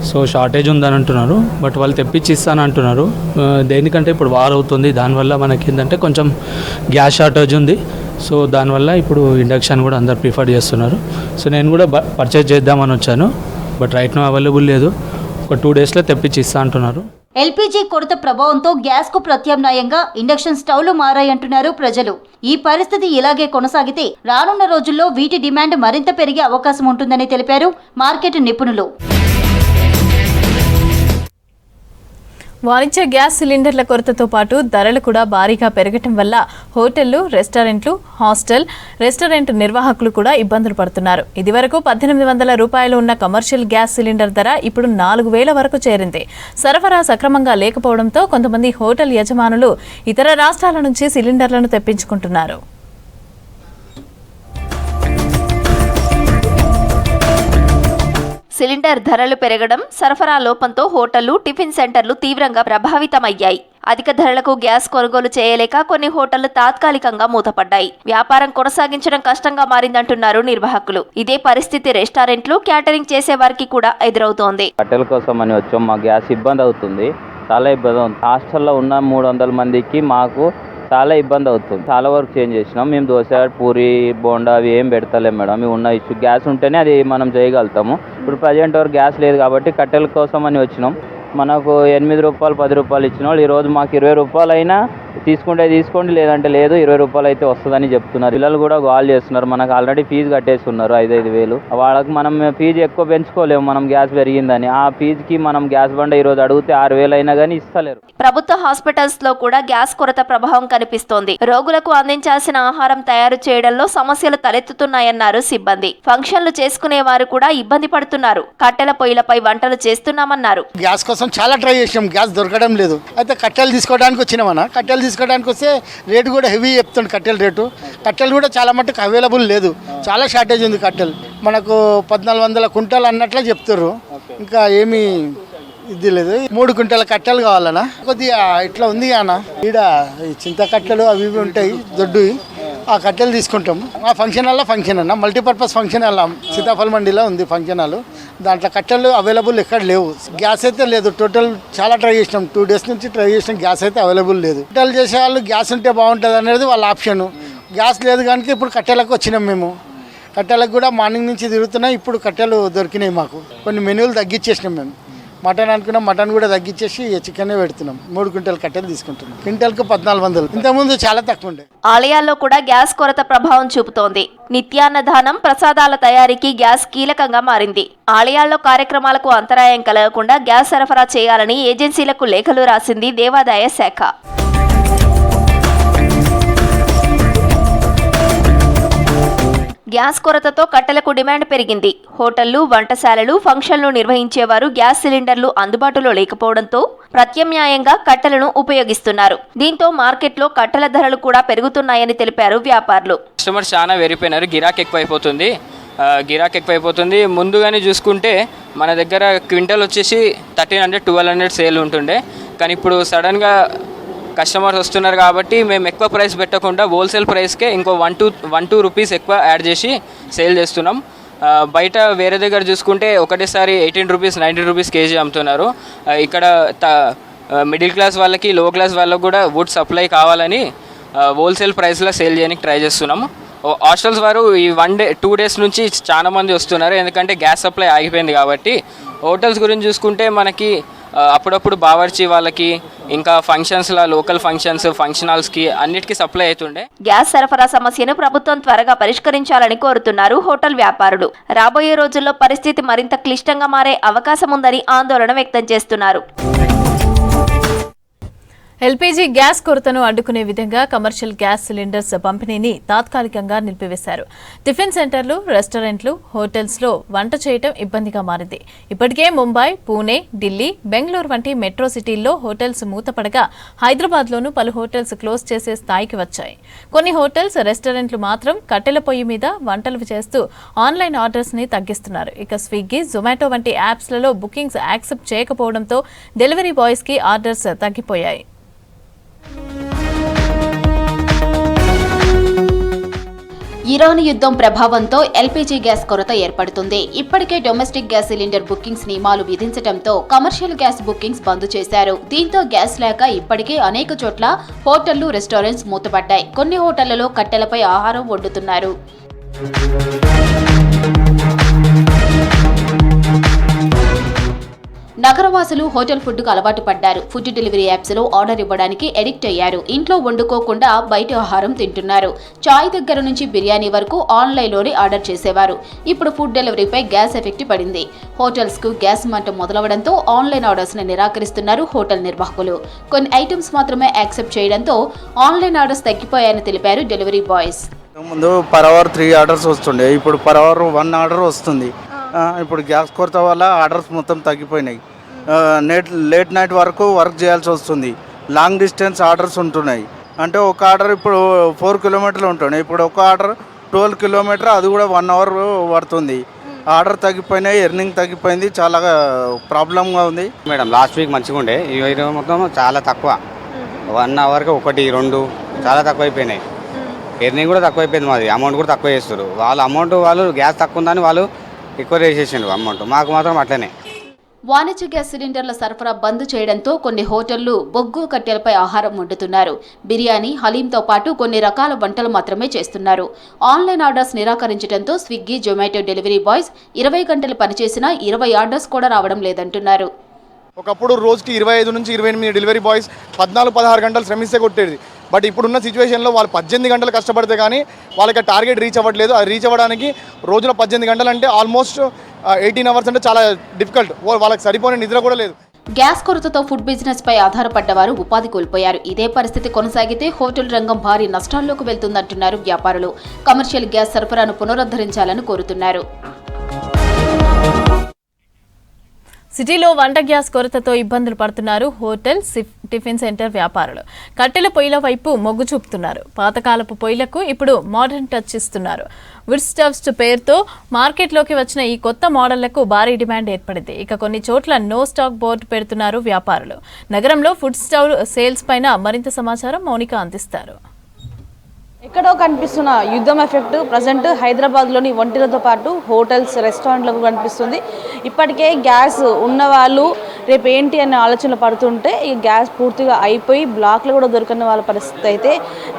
సో షార్టేజ్ ఉందని అంటున్నారు, బట్ వాళ్ళు తెప్పించి ఇస్తాను అంటున్నారు. దేనికంటే ఇప్పుడు వార్ అవుతుంది, దానివల్ల మనకి ఏంటంటే కొంచెం గ్యాస్ షార్టేజ్ ఉంది. సో దానివల్ల ఇప్పుడు ఇండక్షన్ కూడా అందరు ప్రిఫర్ చేస్తున్నారు. సో నేను కూడా పర్చేజ్ చేద్దామని వచ్చాను, బట్ రైట్ నో అవైలబుల్ లేదు. ఒక 2 daysలో తెప్పించి ఇస్తా అంటున్నారు. ఎల్పీజీ కొరత ప్రభావంతో గ్యాస్కు ప్రత్యామ్నాయంగా ఇండక్షన్ స్టవ్లు మారాయంటున్నారు ప్రజలు. ఈ పరిస్థితి ఇలాగే కొనసాగితే రానున్న రోజుల్లో వీటి డిమాండ్ మరింత పెరిగే అవకాశం ఉంటుందని తెలిపారు మార్కెట్ నిపుణులు. వాణిజ్య గ్యాస్ సిలిండర్ల కొరతతో పాటు ధరలు కూడా భారీగా పెరగటం వల్ల హోటళ్లు, రెస్టారెంట్లు, హాస్టల్, రెస్టారెంట్ నిర్వాహకులు కూడా ఇబ్బందులు పడుతున్నారు. ఇదివరకు 1800 రూపాయలు ఉన్న కమర్షియల్ గ్యాస్ సిలిండర్ ధర ఇప్పుడు 4000 వరకు చేరింది. సరఫరా సక్రమంగా లేకపోవడంతో కొంతమంది హోటల్ యజమానులు ఇతర రాష్ట్రాల నుంచి సిలిండర్లను తెప్పించుకుంటున్నారు. సిలిండర్ ధరలు పెరగడం, సరఫరా లోపంతో హోటళ్లు, టిఫిన్ సెంటర్లు తీవ్రంగా ప్రభావితమయ్యాయి. అధిక ధరలకు గ్యాస్ కొనుగోలు చేయలేక కొన్ని హోటళ్లు తాత్కాలికంగా మూతపడ్డాయి. వ్యాపారం కొనసాగించడం కష్టంగా మారిందంటున్నారు నిర్వాహకులు. ఇదే పరిస్థితి రెస్టారెంట్లు, క్యాటరింగ్ చేసే వారికి కూడా ఎదురవుతోంది. కట్టెల కోసం అని వచ్చాం, మా గ్యాస్ ఇబ్బంది అవుతుంది, చాలా ఇబ్బంది అవుతుంది. హాస్టల్లో ఉన్న 300 మందికి మాకు చాలా ఇబ్బంది అవుతుంది. చాలా వరకు చేంజ్ చేసినాం. మేము దోశ, పూరి, బోండా అవి ఏం పెడతలేం మేడం. ఇవి ఉన్న ఇష్యూ గ్యాస్ ఉంటేనే అది మనం చేయగలుగుతాము. ఇప్పుడు ప్రజెంట్ వరకు గ్యాస్ లేదు కాబట్టి కట్టెల కోసం అని వచ్చినాం. మనకు 8 రూపాయలు 10 రూపాయలు ఇచ్చిన వాళ్ళు ఈరోజు మాకు 20 రూపాయలు అయినా తీసుకుంటే తీసుకోండి, లేదంటే లేదు, 20 రూపాయలు అయితే వస్తుందని చెప్తున్నారు. పిల్లలు కూడా కాల్ చేస్తున్నారు. మనకు ఆల్రెడీ ఫీజు కట్టేస్తున్నారు 5-5 వేలు. వాళ్ళకి మనం ఫీజు ఎక్కువ పెంచుకోలేము, మనం గ్యాస్ పెరిగిందని. ఆ ఫీజుకి మనం గ్యాస్ బండ ఈరోజు అడిగితే 6000 అయినా కానీ ఇస్తలేరు. ప్రభుత్వ హాస్పిటల్స్ లో కూడా గ్యాస్ కొరత ప్రభావం కనిపిస్తోంది. రోగులకు అందించాల్సిన ఆహారం తయారు చేయడంలో సమస్యలు తలెత్తుతున్నాయన్నారు సిబ్బంది. ఫంక్షన్లు చేసుకునే వారు కూడా ఇబ్బంది పడుతున్నారు. కట్టెల పొయ్యిలపై వంటలు చేస్తున్నామన్నారు. గ్యాస్ కోసం చాలా ట్రై చేసాం, గ్యాస్ దొరకడం లేదు. అయితే కట్టెలు తీసుకోవడానికి వచ్చినామన్నా. కట్టెలు తీసుకోవడానికి వస్తే రేటు కూడా హెవీ చెప్తుంది. కట్టెల రేటు, కట్టెలు కూడా చాలా మట్టుకు అవైలబుల్ లేదు, చాలా షార్టేజ్ ఉంది కట్టెలు. మనకు 1400 కుంటాలు అన్నట్లే చెప్తారు, ఇంకా ఏమీ ఇది లేదు. 3 క్వింటాల కట్టెలు కావాలన్నా. కొద్దిగా ఇట్లా ఉంది అన్న, ఈడ చింత కట్టెలు అవి ఇవి ఉంటాయి దొడ్డు, ఆ కట్టెలు తీసుకుంటాం. ఆ ఫంక్షన్ హాల్లో ఫంక్షన్ అన్న, మల్టీపర్పస్ ఫంక్షన్ హాల్ సీతాఫల్ మండిలో ఉంది ఫంక్షన్ హాల్. దాంట్లో కట్టెలు అవైలబుల్ ఎక్కడ లేవు. గ్యాస్ అయితే లేదు. టోటల్ చాలా ట్రై చేసినాం, 2 days నుంచి ట్రై చేసినాం. గ్యాస్ అయితే అవైలబుల్ లేదు. కట్టెలు చేసే వాళ్ళు గ్యాస్ ఉంటే బాగుంటుంది అనేది వాళ్ళ ఆప్షన్. గ్యాస్ లేదు కనుక ఇప్పుడు కట్టెలకు వచ్చినాం మేము. కట్టెలకు కూడా మార్నింగ్ నుంచి తిరుగుతున్నాం. ఇప్పుడు కట్టెలు దొరికినాయి మాకు. కొన్ని మెనూలు తగ్గించేసినాం మేము. మటన్ అనుకున్నాం, మటన్ కూడా తగ్గించేసి చికెనే పెడుతున్నాం. 3 క్వింటాల కట్టెలు తీసుకుంటున్నాం. క్వింటాల్కు 1400. ఇంతకుముందు చాలా తక్కువ ఉండే. ఆలయాల్లో కూడా గ్యాస్ కొరత ప్రభావం చూపుతోంది. నిత్యాన్నదానం, ప్రసాదాల తయారీకి గ్యాస్ కీలకంగా మారింది. ఆలయాల్లో కార్యక్రమాలకు అంతరాయం కలగకుండా గ్యాస్ సరఫరా చేయాలని ఏజెన్సీలకు లేఖలు రాసింది దేవాదాయ శాఖ. గ్యాస్ కొరతతో కట్టెలకు డిమాండ్ పెరిగింది. హోటళ్లు, వంటశాలలు, ఫంక్షన్లు నిర్వహించేవారు గ్యాస్ సిలిండర్లు అందుబాటులో లేకపోవడంతో ప్రత్యామ్నాయంగా కట్టెలను ఉపయోగిస్తున్నారు. దీంతో మార్కెట్లో కట్టెల ధరలు కూడా పెరుగుతున్నాయని తెలిపారు వ్యాపారులు. కస్టమర్స్ చాలా వెరిపోయినారు, గిరాకీ ఎక్కువైపోతుంది. ముందుగానే చూసుకుంటే మన దగ్గర క్వింటల్ వచ్చేసి 1300-1200 సేల్ ఉంటుండే. కానీ ఇప్పుడు సడన్గా కస్టమర్స్ వస్తున్నారు కాబట్టి మేము ఎక్కువ ప్రైస్ పెట్టకుండా హోల్సేల్ ప్రైస్కే ఇంకో 1-2 రూపీస్ ఎక్కువ యాడ్ చేసి సేల్ చేస్తున్నాం. బయట వేరే దగ్గర చూసుకుంటే ఒకటేసారి 18 రూపీస్ 19 రూపీస్ కేజీ అమ్ముతున్నారు. ఇక్కడ మిడిల్ క్లాస్ వాళ్ళకి, లో క్లాస్ వాళ్ళకి కూడా వుడ్ సప్లై కావాలని హోల్సేల్ ప్రైస్లో సేల్ చేయడానికి ట్రై చేస్తున్నాము. హాస్టల్స్ వారు ఈ 2 days నుంచి చాలా మంది వస్తున్నారు, ఎందుకంటే గ్యాస్ సప్లై ఆగిపోయింది కాబట్టి. హోటల్స్ గురించి చూసుకుంటే మనకి అప్పుడప్పుడు బావర్చి వాళ్ళకి, ఇంకా ఫంక్షన్స్లో లోకల్ ఫంక్షన్ హాల్స్కి అన్నిటికీ సప్లై అవుతుండే. గ్యాస్ సరఫరా సమస్యను ప్రభుత్వం త్వరగా పరిష్కరించాలని కోరుతున్నారు హోటల్ వ్యాపారులు. రాబోయే రోజుల్లో పరిస్థితి మరింత క్లిష్టంగా మారే అవకాశం ఉందని ఆందోళన వ్యక్తం చేస్తున్నారు. ఎల్పీజీ గ్యాస్ కొరతను అడ్డుకునే విధంగా కమర్షియల్ గ్యాస్ సిలిండర్స్ పంపిణీని తాత్కాలికంగా నిలిపివేశారు. టిఫిన్ సెంటర్లు, రెస్టారెంట్లు, హోటల్స్లో వంట చేయడం ఇబ్బందిగా మారింది. ఇప్పటికే ముంబై, పూణే, ఢిల్లీ, బెంగళూరు వంటి మెట్రో సిటీల్లో హోటల్స్ మూతపడగా హైదరాబాద్లోనూ పలు హోటల్స్ క్లోజ్ చేసే స్థాయికి వచ్చాయి. కొన్ని హోటల్స్, రెస్టారెంట్లు మాత్రం కట్టెల పొయ్యి మీద వంటలు చేస్తూ ఆన్లైన్ ఆర్డర్స్ ని తగ్గిస్తున్నారు. ఇక స్విగ్గీ, జొమాటో వంటి యాప్స్లలో బుకింగ్స్ యాక్సెప్ట్ చేయకపోవడంతో డెలివరీ బాయ్స్ కి ఆర్డర్స్ తగ్గిపోయాయి. ఇరాన్ యుద్ధం ప్రభావంతో ఎల్పీజీ గ్యాస్ కొరత ఏర్పడుతుంది. ఇప్పటికే డొమెస్టిక్ గ్యాస్ సిలిండర్ బుకింగ్స్ నియమాలు విధించడంతో కమర్షియల్ గ్యాస్ బుకింగ్స్ బంద్ చేశారు. దీంతో గ్యాస్ లేక ఇప్పటికే అనేక చోట్ల హోటళ్లు, రెస్టారెంట్స్ మూతపడ్డాయి. కొన్ని హోటళ్లలో కట్టెలపై ఆహారం వండుతున్నారు. నగరవాసులు హోటల్ ఫుడ్కు అలవాటు పడ్డారు. ఫుడ్ డెలివరీ యాప్స్లో ఆర్డర్ ఇవ్వడానికి ఎడిక్ట్ అయ్యారు. ఇంట్లో వండుకోకుండా బయట ఆహారం తింటున్నారు. చాయ్ దగ్గర నుంచి బిర్యానీ వరకు ఆన్లైన్లోనే ఆర్డర్ చేసేవారు. ఇప్పుడు ఫుడ్ డెలివరీపై గ్యాస్ ఎఫెక్ట్ పడింది. హోటల్స్కు గ్యాస్ మంట మొదలవడంతో ఆన్లైన్ ఆర్డర్స్ని నిరాకరిస్తున్నారు హోటల్ నిర్వాహకులు. కొన్ని ఐటమ్స్ మాత్రమే యాక్సెప్ట్ చేయడంతో ఆన్లైన్ ఆర్డర్స్ తగ్గిపోయాయని తెలిపారు డెలివరీ బాయ్స్. ముందు పర్ అవర్ 3 ఆర్డర్స్ వస్తుండే, ఇప్పుడు పర్ అవర్ 1 ఆర్డర్ వస్తుంది. ఇప్పుడు గ్యాస్ కొరత వల్ల ఆర్డర్స్ మొత్తం తగ్గిపోయినాయి. లేట్ నైట్ వరకు వర్క్ చేయాల్సి వస్తుంది. లాంగ్ డిస్టెన్స్ ఆర్డర్స్ ఉంటున్నాయి. అంటే ఒక ఆర్డర్ ఇప్పుడు 4 కిలోమీటర్లు ఉంటున్నాయి, ఇప్పుడు ఒక ఆర్డర్ 12 కిలోమీటర్, అది కూడా 1 అవర్ పడుతుంది. ఆర్డర్ తగ్గిపోయినాయి, ఎర్నింగ్ తగ్గిపోయింది, చాలా ప్రాబ్లంగా ఉంది మేడం. లాస్ట్ వీక్ మంచిగా ఉండే, ఈ మొత్తం చాలా తక్కువ. 1 అవర్కి 1, 2 చాలా తక్కువ అయిపోయినాయి. ఎర్నింగ్ కూడా తక్కువ అయిపోయింది. మాది అమౌంట్ కూడా తక్కువ చేస్తారు. వాళ్ళు గ్యాస్ తక్కువ ఉందని వాళ్ళు ఎక్కువ చేసేసిండు అమౌంట్. మాకు మాత్రం అట్లనే. వాణిజ్య గ్యాస్ సిలిండర్ల సరఫరా బంద్ చేయడంతో కొన్ని హోటళ్లు బొగ్గు కట్టెలపై ఆహారం వండుతున్నారు. బిర్యానీ, హలీంతో పాటు కొన్ని రకాల వంటలు మాత్రమే చేస్తున్నారు. ఆన్లైన్ ఆర్డర్స్ నిరాకరించడంతో స్విగ్గీ, జొమాటో డెలివరీ బాయ్స్ 20 గంటలు పనిచేసినా 20 ఆర్డర్స్ కూడా రావడం లేదంటున్నారు. ఒకప్పుడు రోజుకి 25 నుంచి 28 డెలివరీ బాయ్స్ 14-16 గంటలు శ్రమిస్తే కొట్టేది. బట్ ఇప్పుడున్న సిచ్యువేషన్లో వాళ్ళు 18 గంటలు కష్టపడితే కానీ వాళ్ళకి టార్గెట్ రీచ్ అవ్వట్లేదు. అది రీచ్ అవ్వడానికి రోజున 18 గంటలు అంటే ఆల్మోస్ట్ 18 అవర్స్ అంటే చాలా డిఫికల్ట్. వాళ్ళకి సరిపోయిన నిద్ర కూడా లేదు. గ్యాస్ కొరతతో ఫుడ్ బిజినెస్ పై ఆధారపడ్డవారు ఉపాధి కోల్పోయారు. ఇదే పరిస్థితి కొనసాగితే హోటల్ రంగం భారీ నష్టాల్లోకి వెళ్తుందంటున్నారు వ్యాపారులు. కమర్షియల్ గ్యాస్ సరఫరాను పునరుద్ధరించాలని కోరుతున్నారు. సిటీలో వంట గ్యాస్ కొరతతో ఇబ్బందులు పడుతున్నారు హోటల్, టిఫిన్ సెంటర్ వ్యాపారులు. కట్టెల పొయ్యిల వైపు మొగ్గు చూపుతున్నారు. పాతకాలపు పొయ్యిలకు ఇప్పుడు మోడర్న్ టచ్ ఇస్తున్నారు. వుడ్ స్టవ్స్ పేరుతో మార్కెట్లోకి వచ్చిన ఈ కొత్త మోడళ్లకు భారీ డిమాండ్ ఏర్పడింది. ఇక కొన్ని చోట్ల నో స్టాక్ బోర్డు పెడుతున్నారు వ్యాపారులు. నగరంలో ఫుడ్ స్టవ్ సేల్స్ పైన మరింత సమాచారం మౌనిక అందిస్తారు. ఎక్కడో కనిపిస్తున్న యుద్ధం ఎఫెక్ట్ ప్రజెంట్ హైదరాబాద్లోని ఒంటిలతో పాటు హోటల్స్, రెస్టారెంట్లకు కనిపిస్తుంది. ఇప్పటికే గ్యాస్ ఉన్నవాళ్ళు రేపు ఏంటి అనే ఆలోచనలు పడుతుంటే ఈ గ్యాస్ పూర్తిగా అయిపోయి బ్లాక్లు కూడా దొరకని వాళ్ళ పరిస్థితి అయితే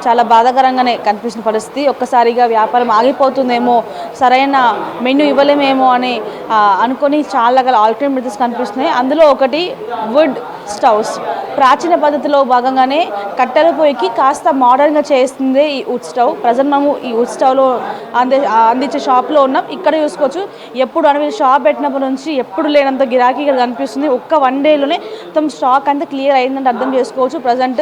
చాలా బాధాకరంగానే కనిపిస్తున్న పరిస్థితి. ఒక్కసారిగా వ్యాపారం ఆగిపోతుందేమో, సరైన మెన్యూ ఇవ్వలేమేమో అని అనుకొని చాలా రకాల ఆల్టర్నేట్ మెథడ్స్ కనిపిస్తున్నాయి. అందులో ఒకటి వుడ్ స్టవ్స్. ప్రాచీన పద్ధతిలో భాగంగానే కట్టెల పొయ్యికి కాస్త మోడర్న్గా చేస్తుంది ఈ వుడ్ స్టవ్. ప్రజెంట్ మనము ఈ వుడ్ స్టవ్లో అందించే షాప్లో ఉన్నాం. ఇక్కడ చూసుకోవచ్చు, ఎప్పుడు అని షాప్ పెట్టినప్పటి నుంచి ఎప్పుడు లేనంత గిరాకీ ఇక్కడ కనిపిస్తుంది. ఒక్క 1 డేలోనే మొత్తం స్టాక్ అంతా క్లియర్ అయిందంటే అర్థం చేసుకోవచ్చు. ప్రజెంట్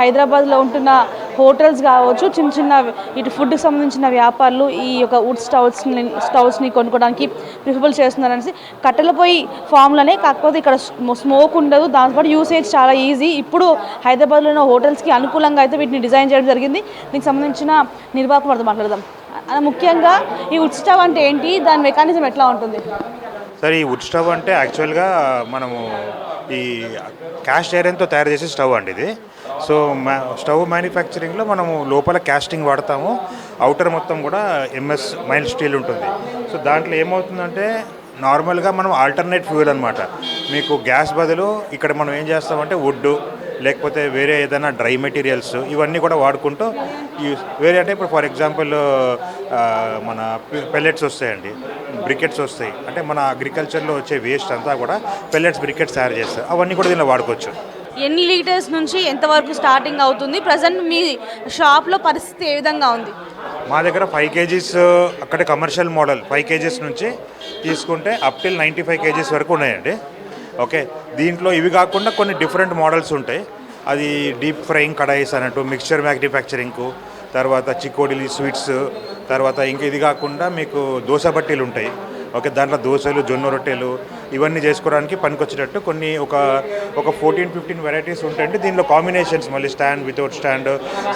హైదరాబాద్లో ఉంటున్న హోటల్స్ కావచ్చు, చిన్న చిన్న ఇటు ఫుడ్కి సంబంధించిన వ్యాపారులు ఈ యొక్క వుడ్ స్టవ్స్ని కొనుక్కోవడానికి ప్రిఫరబుల్ చేస్తున్నారనేసి. కట్టెల పొయ్యి ఫామ్లోనే, కాకపోతే ఇక్కడ స్మోక్ ఉండదు, దాంతోపాటు యూసేజ్ చాలా ఈజీ. ఇప్పుడు హైదరాబాద్లో ఉన్న హోటల్స్కి అనుకూలంగా అయితే వీటిని డిజైన్ చేయడం జరిగింది. దీనికి సంబంధించిన నిర్వాహకులతో మాట్లాడదాం. ముఖ్యంగా ఈ వుడ్ స్టవ్ అంటే ఏంటి, దాని మెకానిజం ఎట్లా ఉంటుంది? సార్, ఈ వుడ్ స్టవ్ అంటే యాక్చువల్గా మనము ఈ క్యాస్ట్ ఐరన్తో తయారు చేసే స్టవ్ అండి ఇది. సో స్టవ్ మ్యానుఫ్యాక్చరింగ్లో మనము లోపల క్యాస్టింగ్ వాడతాము, అవుటర్ మొత్తం కూడా MS మైల్డ్ స్టీల్ ఉంటుంది. సో దాంట్లో ఏమవుతుందంటే నార్మల్గా మనం ఆల్టర్నేట్ ఫ్యూయల్ అనమాట. మీకు గ్యాస్ బదులు ఇక్కడ మనం ఏం చేస్తామంటే వుడ్ లేకపోతే వేరే ఏదైనా డ్రై మెటీరియల్స్ ఇవన్నీ కూడా వాడుకుంటూ వేరే అంటే ఇప్పుడు ఫర్ ఎగ్జాంపుల్ మన పెల్లెట్స్ వస్తాయండి, బ్రికెట్స్ వస్తాయి. అంటే మన అగ్రికల్చర్లో వచ్చే వేస్ట్ అంతా కూడా పెల్లెట్స్, బ్రికెట్స్ తయారు చేస్తారు. అవన్నీ కూడా దీనిలో వాడుకోవచ్చు. ఎన్ని లీటర్స్ నుంచి ఎంతవరకు స్టార్టింగ్ అవుతుంది? ప్రజెంట్ మీ షాప్లో పరిస్థితి ఏ విధంగా ఉంది? మా దగ్గర 5 kgs అక్కడ కమర్షియల్ మోడల్ 5 kgs నుంచి తీసుకుంటే అప్ టిల్ 95 kgs వరకు ఉన్నాయండి. ఓకే, దీంట్లో ఇవి కాకుండా కొన్ని డిఫరెంట్ మోడల్స్ ఉంటాయి. అది డీప్ ఫ్రైయింగ్ కడాయిస్ అన్నట్టు, మిక్స్చర్ మ్యానుఫ్యాక్చరింగ్కు, తర్వాత చికోడీలు స్వీట్స్, తర్వాత ఇంకా ఇది కాకుండా మీకు దోశ బట్టీలు ఉంటాయి. ఓకే, దాంట్లో దోశలు, జొన్న రొట్టెలు ఇవన్నీ చేసుకోవడానికి పనికొచ్చేటట్టు కొన్ని ఒక 14-15 వెరైటీస్ ఉంటాయండి. దీనిలో కాంబినేషన్స్ మళ్ళీ stand, without stand,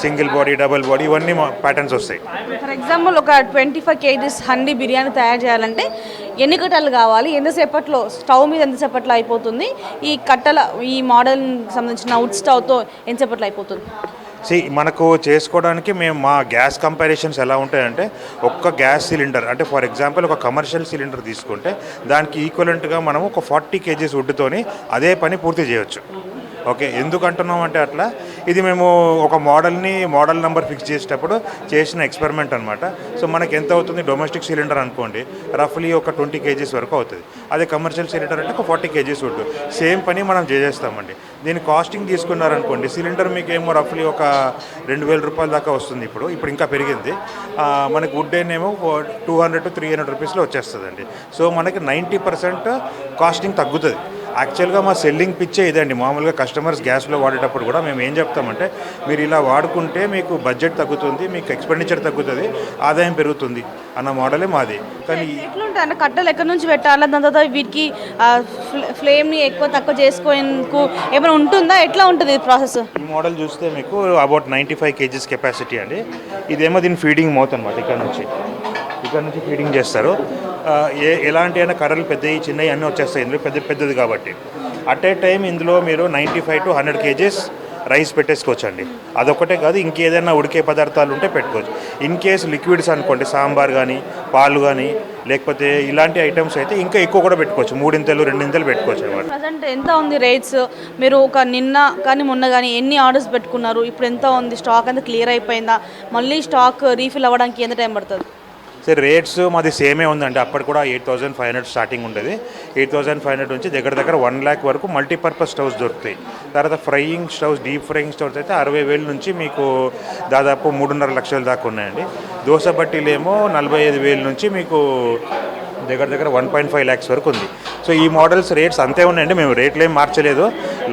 single body, double body ఇవన్నీ ప్యాటర్న్స్ వస్తాయి. ఫర్ ఎగ్జాంపుల్ ఒక 25 kgs హండీ బిర్యానీ తయారు చేయాలంటే ఎన్ని కట్టలు కావాలి, ఎంతసేపట్లో స్టవ్ మీద ఎంతసేపట్లో అయిపోతుంది, ఈ కట్టల ఈ మోడల్ సంబంధించిన వుడ్ స్టవ్తో ఎంతసేపట్లో అయిపోతుంది? మనకు చేసుకోవడానికి మేము మా గ్యాస్ కంపారిజన్స్ ఎలా ఉంటాయంటే, ఒక్క గ్యాస్ సిలిండర్ అంటే ఫర్ ఎగ్జాంపుల్ ఒక కమర్షియల్ సిలిండర్ తీసుకుంటే దానికి ఈక్వలెంట్గా మనం ఒక 40 kgs వుడ్తోని అదే పని పూర్తి చేయవచ్చు. ఓకే, ఎందుకంటున్నాం అంటే అట్లా ఇది మేము ఒక మోడల్ నెంబర్ ఫిక్స్ చేసేటప్పుడు చేసిన ఎక్స్పెరిమెంట్ అనమాట. సో మనకి ఎంత అవుతుంది, డొమెస్టిక్ సిలిండర్ అనుకోండి రఫ్లీ ఒక 20 kgs వరకు అవుతుంది. అదే కమర్షియల్ సిలిండర్ అంటే ఒక 40 kgs వుడ్, సేమ్ పని మనం చేసేస్తామండి. దీని కాస్టింగ్ తీసుకున్నారనుకోండి, సిలిండర్ మీకు ఏమో రఫ్లీ ఒక 2000 రూపాయల దాకా వస్తుంది. ఇప్పుడు ఇంకా పెరిగింది. మనకి వుడ్ ఏమో 200 to 300 రూపీస్లో వచ్చేస్తుందండి. సో మనకి 90% కాస్టింగ్ తగ్గుతుంది. యాక్చువల్గా మా సెల్లింగ్ పిచ్చే ఇదండి. మామూలుగా కస్టమర్స్ గ్యాస్లో వాడేటప్పుడు కూడా మేము ఏం చెప్తామంటే, మీరు ఇలా వాడుకుంటే మీకు బడ్జెట్ తగ్గుతుంది, మీకు ఎక్స్పెండిచర్ తగ్గుతుంది, ఆదాయం పెరుగుతుంది అన్న మోడలే మాది. కానీ ఎట్లుంటుంది అంటే కట్టలు ఎక్కడి నుంచి పెట్టాలా, దాని తర్వాత వీటికి ఫ్లేమ్ని ఎక్కువ తక్కువ చేసుకోవడానికి ఏమైనా ఉంటుందా, ఎట్లా ఉంటుంది ప్రాసెస్? ఈ మోడల్ చూస్తే మీకు అబౌట్ 95 kgs కెపాసిటీ అండి. ఇదేమో దీని ఫీడింగ్ మౌత్ అనమాట. ఇక్కడ నుంచి ఫీడింగ్ చేస్తారు. ఎలాంటి అయినా కర్రలు పెద్దవి చిన్నవి అన్నీ వచ్చేస్తాయి ఇందులో, పెద్దది కాబట్టి. అట్ ఏ టైం ఇందులో మీరు 95 to 100 kgs రైస్ పెట్టేసుకోవచ్చు అండి. అదొకటే కాదు, ఇంకేదైనా ఉడికే పదార్థాలు ఉంటే పెట్టుకోవచ్చు. ఇన్ కేస్ లిక్విడ్స్ అనుకోండి, సాంబార్ కానీ పాలు కానీ లేకపోతే ఇలాంటి ఐటమ్స్ అయితే ఇంకా ఎక్కువ కూడా పెట్టుకోవచ్చు. 3 ఇంతలు 2 ఇంతలు పెట్టుకోవచ్చు అనమాట. ప్రజెంట్ ఎంత ఉంది రేట్స్? మీరు ఒక నిన్న కానీ మొన్న కానీ ఎన్ని ఆర్డర్స్ పెట్టుకున్నారు? ఇప్పుడు ఎంత ఉంది? స్టాక్ అంతా క్లియర్ అయిపోయిందా? మళ్ళీ స్టాక్ రీఫిల్ అవ్వడానికి ఎంత టైం పడుతుంది? సరే, రేట్స్ మాది సేమే ఉందండి. అప్పటి కూడా 8500 స్టార్టింగ్ ఉండేది. 8500 నుంచి దగ్గర 1 lakh వరకు మల్టీపర్పస్ స్టవ్స్ దొరుకుతాయి. తర్వాత frying stoves, deep frying stoves అయితే 60,000 నుంచి మీకు దాదాపు 3.5 లక్షల దాకా ఉన్నాయండి. దోశ బట్టీలేమో 45,000 నుంచి మీకు దగ్గర 1.5 lakhs వరకు ఉంది. సో ఈ మోడల్స్ రేట్స్ అంతే ఉన్నాయండి. మేము రేట్లు ఏం మార్చలేదు.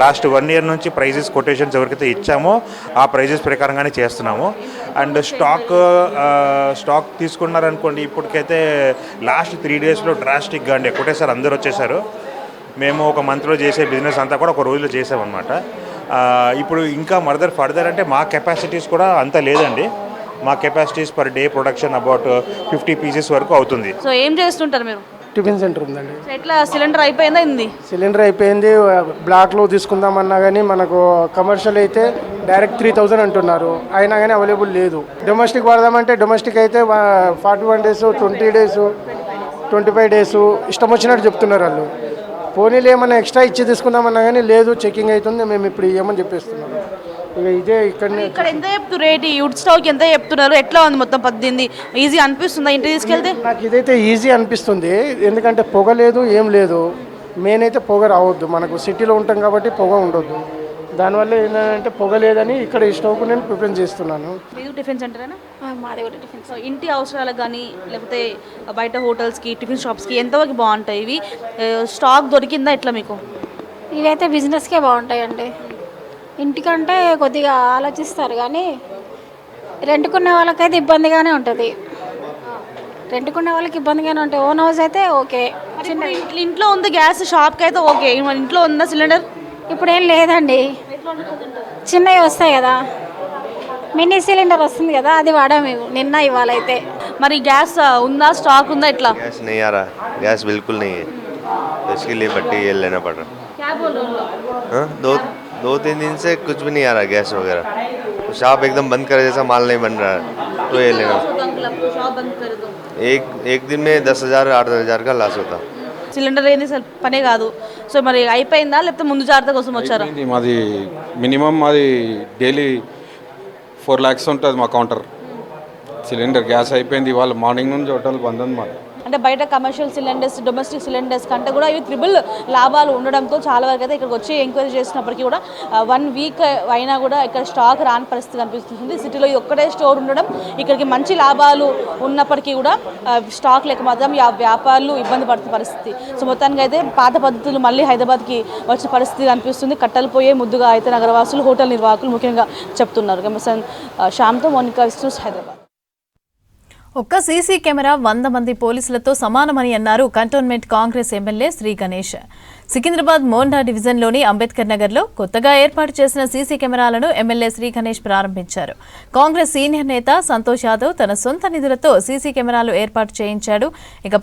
లాస్ట్ 1 year నుంచి ప్రైజెస్ కొటేషన్స్ ఎవరికైతే ఇచ్చామో ఆ ప్రైజెస్ ప్రకారంగానే చేస్తున్నాము. అండ్ స్టాక్ తీసుకున్నారనుకోండి, ఇప్పటికైతే లాస్ట్ 3 daysలో డ్రాస్టిక్గా అండి ఒకటేసారి అందరూ వచ్చేసారు. మేము ఒక మంత్లో చేసే బిజినెస్ అంతా కూడా ఒక రోజులో చేసామన్నమాట. ఇప్పుడు ఇంకా ఫర్దర్ అంటే మా కెపాసిటీస్ కూడా అంత లేదండి. మా capacities per day production about 50 pieces వరకు అవుతుంది. సో ఏం చేస్తుంటారు మీరు? టిఫిన్ సెంటర్ ఉందండి. ఎట్లా సిలిండర్ అయిపోయిందా? సిలిండర్ అయిపోయింది. బ్లాక్లో తీసుకుందామన్నా కానీ మనకు కమర్షియల్ అయితే డైరెక్ట్ 3000 అంటున్నారు, అయినా కానీ అవైలబుల్ లేదు. డొమెస్టిక్ వాడదామంటే డొమెస్టిక్ అయితే 41 days, 20 days, 25 days ఇష్టం వచ్చినట్టు చెప్తున్నారు వాళ్ళు. పోనీలు ఏమన్నా ఎక్స్ట్రా ఇచ్చి తీసుకుందామన్నా కానీ లేదు, చెకింగ్ అవుతుంది, మేము ఇప్పుడు ఇవ్వమని చెప్పేస్తున్నాము. ఇక ఇదే ఇక్కడ ఎంత చెప్తున్నారు రేట్? ఈ వుడ్ స్టవ్కి ఎంత చెప్తున్నారు? ఎట్లా ఉంది మొత్తం 18? ఈజీ అనిపిస్తుందా ఇంటికి తీసుకెళ్తే? నాకు ఇదైతే ఈజీ అనిపిస్తుంది, ఎందుకంటే పొగ లేదు, ఏం లేదు. మెయిన్ అయితే పొగ రావద్దు. మనకు సిటీలో ఉంటాం కాబట్టి పొగ ఉండొద్దు. దానివల్ల ఏంటంటే పొగ లేదని ఇక్కడ ఈ స్టవ్కు నేను ప్రిపేర్ చేస్తున్నాను. ఇది టిఫిన్ సెంటరేనా? మాది కూడా టిఫిన్. సో ఇంటి అవసరాలకు కానీ లేకపోతే బయట హోటల్స్కి, టిఫిన్ షాప్స్కి ఎంతవరకు బాగుంటాయి ఇవి? స్టాక్ దొరికిందా ఎట్లా మీకు? ఇవైతే బిజినెస్కే బాగుంటాయండి. ఇంటికంటే కొద్దిగా ఆలోచిస్తారు, కానీ రెంట్కునే వాళ్ళకైతే ఇబ్బందిగానే ఉంటుంది. రెంట్కునే వాళ్ళకి ఇబ్బందిగానే ఉంటాయి. ఓన్ హౌస్ అయితే ఓకే. ఇంట్లో ఉంది గ్యాస్, షాప్కి అయితే ఓకే. ఇంట్లో ఉందా సిలిండర్? ఇప్పుడు ఏం లేదండి, చిన్నవి వస్తాయి కదా, మినీ సిలిండర్ వస్తుంది కదా, అది వాడాము నిన్న ఇవాళైతే. మరి గ్యాస్ ఉందా, స్టాక్ ఉందా ఎట్లా? गैस नहीं आ रहा, गैस बिल्कुल नहीं है, तो इसके लिए भट्टी ये लेना पड़ रहा। क्या बोल रहे हो? हाँ, 2-3 दिन से कुछ भी नहीं आ रहा गैस वगैरह, तो शॉप एकदम बंद करे जैसा माल नहीं बन रहा है, तो ये लेना। शॉप बंद कर दो। एक दिन में 10,000 8,000 का लॉस होता। సిలిండర్ ఏంది పనే కాదు. సో మరి అయిపోయిందా లేకపోతే ముందు జాగ్రత్త కోసం వచ్చారా? మాది మినిమం మాది డైలీ 4 lakhs ఉంటుంది మా కౌంటర్. సిలిండర్ గ్యాస్ అయిపోయింది, ఇవాళ మార్నింగ్ నుంచి హోటల్ బంద్ ఉంది మాది. అంటే బయట కమర్షియల్ సిలిండర్స్, డొమెస్టిక్ సిలిండర్స్ కంటే కూడా ఇవి త్రిబుల్ లాభాలు ఉండడంతో చాలా వరకు అయితే ఇక్కడికి వచ్చి ఎంక్వైరీ చేసినప్పటికీ కూడా 1 వీక్ అయినా కూడా ఇక్కడ స్టాక్ రాని పరిస్థితి కనిపిస్తుంది. సిటీలో ఒక్కటే స్టోర్ ఉండడం, ఇక్కడికి మంచి లాభాలు ఉన్నప్పటికీ కూడా స్టాక్ లేక మాత్రం వ్యాపారులు ఇబ్బంది పడుతున్న పరిస్థితి. సో మొత్తానికి అయితే పాత పద్ధతులు మళ్ళీ హైదరాబాద్కి వచ్చిన పరిస్థితి కనిపిస్తుంది. కట్టలు పోయే ముద్దుగా అయితే నగరవాసులు, హోటల్ నిర్వాహకులు ముఖ్యంగా చెప్తున్నారు. శ్యామ్తో మోనికా, న్యూస్, హైదరాబాద్. ఒక్క సీసీ కెమెరా 100 మంది పోలీసులతో సమానమని అన్నారు కంటోన్మెంట్ కాంగ్రెస్ ఎమ్మెల్యే శ్రీ గణేష్. సికింద్రాబాద్ మోండా డివిజన్లోని అంబేద్కర్ నగర్లో కొత్తగా ఏర్పాటు చేసిన సీసీ కెమెరాలను ఎమ్మెల్యే శ్రీ గణేష్ ప్రారంభించారు. కాంగ్రెస్ సీనియర్ నేత సంతోష్ యాదవ్ తన సొంత నిధులతో సీసీ కెమెరాలు ఏర్పాటు చేయించాడు. ఇక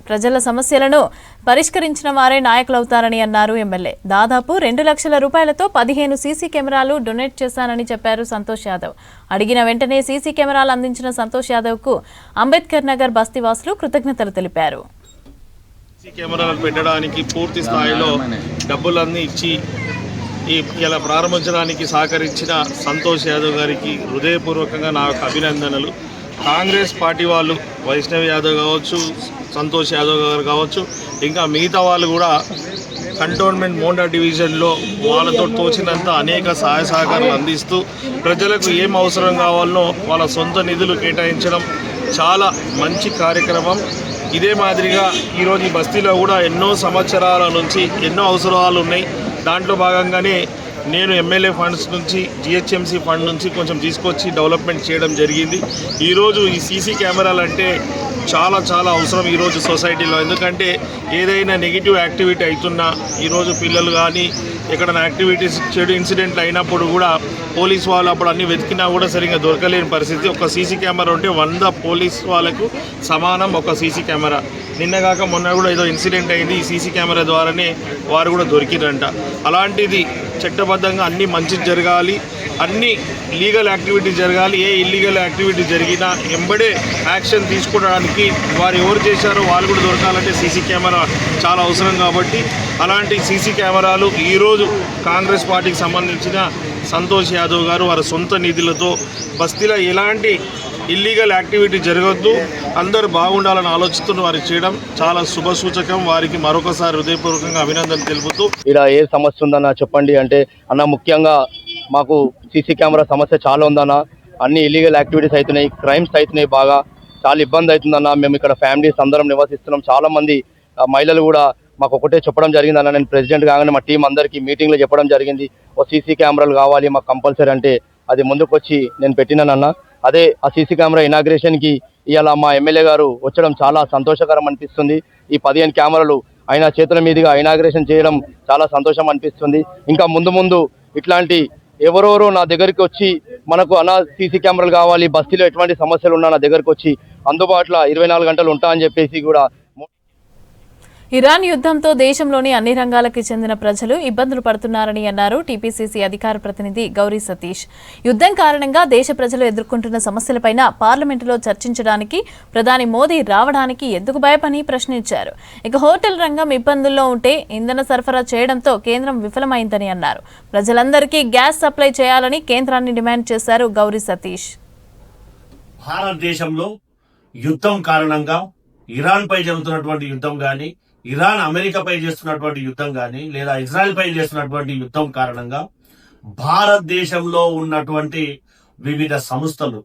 ప్రజల సమస్యలను పరిష్కరించిన వారే నాయకులవుతారని అన్నారు ఎమ్మెల్యే. దాదాపు 2 లక్షల రూపాయలతో 15 సీసీ కెమెరాలు డొనేట్ చేశానని చెప్పారు సంతోష్ యాదవ్. అడిగిన వెంటనే సీసీ కెమెరాలు అందించిన సంతోష్ యాదవ్కు అంబేద్కర్ నగర్ బస్తీవాసులు కృతజ్ఞతలు తెలిపారు. కెమెరాలు పెట్టడానికి పూర్తి స్థాయిలో డబ్బులన్నీ ఇచ్చి ఇలా ప్రారంభించడానికి సహకరించిన సంతోష్ యాదవ్ గారికి హృదయపూర్వకంగా నా యొక్క అభినందనలు. కాంగ్రెస్ పార్టీ వాళ్ళు, వైష్ణవ్ యాదవ్ కావచ్చు, సంతోష్ యాదవ్ గారు కావచ్చు, ఇంకా మిగతా వాళ్ళు కూడా కంటోన్మెంట్ మోండా డివిజన్లో వాళ్ళతో తోచినంత అనేక సహాయ సహకారాలు అందిస్తూ ప్రజలకు ఏం అవసరం కావాలనో వాళ్ళ సొంత నిధులు కేటాయించడం చాలా మంచి కార్యక్రమం. ఇదే మాదిరిగా ఈరోజు ఈ బస్తీలో కూడా ఎన్నో సంవత్సరాల నుంచి ఎన్నో అవసరాలు ఉన్నాయి. దాంట్లో భాగంగానే నేను ఎమ్మెల్యే ఫండ్స్ నుంచి, జిహెచ్ఎంసీ ఫండ్ నుంచి కొంచెం తీసుకొచ్చి డెవలప్మెంట్ చేయడం జరిగింది. ఈరోజు ఈ సీసీ కెమెరాలు అంటే చాలా చాలా అవసరం ఈరోజు సొసైటీలో. ఎందుకంటే ఏదైనా నెగిటివ్ యాక్టివిటీ అవుతున్నా, ఈరోజు పిల్లలు కానీ ఎక్కడైనా యాక్టివిటీస్, చెడు ఇన్సిడెంట్లు అయినప్పుడు కూడా పోలీస్ వాళ్ళు అప్పుడు అన్ని వెతికినా కూడా సరిగ్గా దొరకలేని పరిస్థితి. ఒక సీసీ కెమెరా ఉంటే 100 పోలీస్ వాళ్ళకు సమానం ఒక సీసీ కెమెరా. నిన్నగాక మొన్న కూడా ఏదో ఇన్సిడెంట్ అయింది, ఈ సీసీ కెమెరా ద్వారానే వారు కూడా దొరికిరంట. అలాంటిది చట్టబద్ధంగా అన్నీ మంచి జరగాలి, అన్ని లీగల్ యాక్టివిటీ జరగాలి. ఏ ఇల్లీగల్ యాక్టివిటీ జరిగినా ఎంబడే యాక్షన్ తీసుకోవడానికి వారు ఎవరు చేశారో వాళ్ళు కూడా దొరకాలంటే సీసీ కెమెరా చాలా అవసరం. కాబట్టి అలాంటి సీసీ కెమెరాలు ఈరోజు కాంగ్రెస్ పార్టీకి సంబంధించిన సంతోష్ యాదవ్ గారు వారి సొంత నిధులతో బస్తీలో ఎలాంటి ఇల్లీగల్ యాక్టివిటీ జరగద్దు, అందరూ బాగుండాలని ఆలోచిస్తున్న వారికి చేయడం చాలా శుభసూచకం. వారికి మరొకసారి హృదయపూర్వకంగా అభినందనలు తెలుపుతూ, ఇలా ఏ సమస్య ఉందన్న చెప్పండి అంటే, అన్న ముఖ్యంగా మాకు సీసీ కెమెరా సమస్య చాలా ఉందన్న, అన్ని ఇల్లీగల్ యాక్టివిటీస్ అవుతున్నాయి, క్రైమ్స్ అవుతున్నాయి, బాగా చాలా ఇబ్బంది అవుతుందన్న. మేము ఇక్కడ ఫ్యామిలీస్ అందరం నివసిస్తున్నాం, చాలా మంది మహిళలు కూడా మాకు ఒకటే చెప్పడం జరిగింది అన్న. నేను ప్రెసిడెంట్ కాగానే మా టీం అందరికీ మీటింగ్లో చెప్పడం జరిగింది, ఓ సీసీ కెమెరాలు కావాలి మాకు కంపల్సరీ అంటే అది ముందుకు వచ్చి నేను పెట్టినానన్న. అదే ఆ సీసీ కెమెరా ఇనాగ్రేషన్కి ఇవాళ మా ఎమ్మెల్యే గారు వచ్చడం చాలా సంతోషకరం అనిపిస్తుంది. ఈ 15 కెమెరాలు ఆయన చేతుల మీదుగా ఇనాగ్రేషన్ చేయడం చాలా సంతోషం అనిపిస్తుంది. ఇంకా ముందు ముందు ఇట్లాంటి ఎవరెవరో నా దగ్గరికి వచ్చి మనకు అన్న సీసీ కెమెరాలు కావాలి, బస్తీలో ఎటువంటి సమస్యలు ఉన్నా నా దగ్గరికి వచ్చి అందుబాటులో 24 గంటలు ఉంటా అని చెప్పేసి కూడా. ఇరాన్ యుద్ధంతో దేశంలోని అన్ని రంగాలకు చెందిన ప్రజలు ఇబ్బందులు పడుతున్నారని అన్నారు టీపీసీసీ అధికార ప్రతినిధి గౌరీ సతీష్. యుద్ధం కారణంగా దేశ ప్రజలు ఎదుర్కొంటున్న సమస్యలపైన పార్లమెంటులో చర్చించడానికి ప్రధాని మోదీ రావడానికి ఎందుకు భయపని ప్రశ్నించారు. ఇక హోటల్ రంగం ఇబ్బందుల్లో ఉంటే ఇంధన సరఫరా చేయడంతో కేంద్రం విఫలమైందని అన్నారు. ప్రజలందరికీ గ్యాస్ సప్లై చేయాలని కేంద్రాన్ని డిమాండ్ చేశారు గౌరీ సతీష్. భారతదేశంలో యుద్ధం కారణంగా ఇరాన్ పై జరుగుతున్నటువంటి యుద్ధం గాని, ఇరాన్ అమెరికాపై చేస్తున్నటువంటి యుద్ధం కానీ, లేదా ఇజ్రాయెల్ పై చేస్తున్నటువంటి యుద్ధం కారణంగా భారతదేశంలో ఉన్నటువంటి వివిధ సంస్థలు,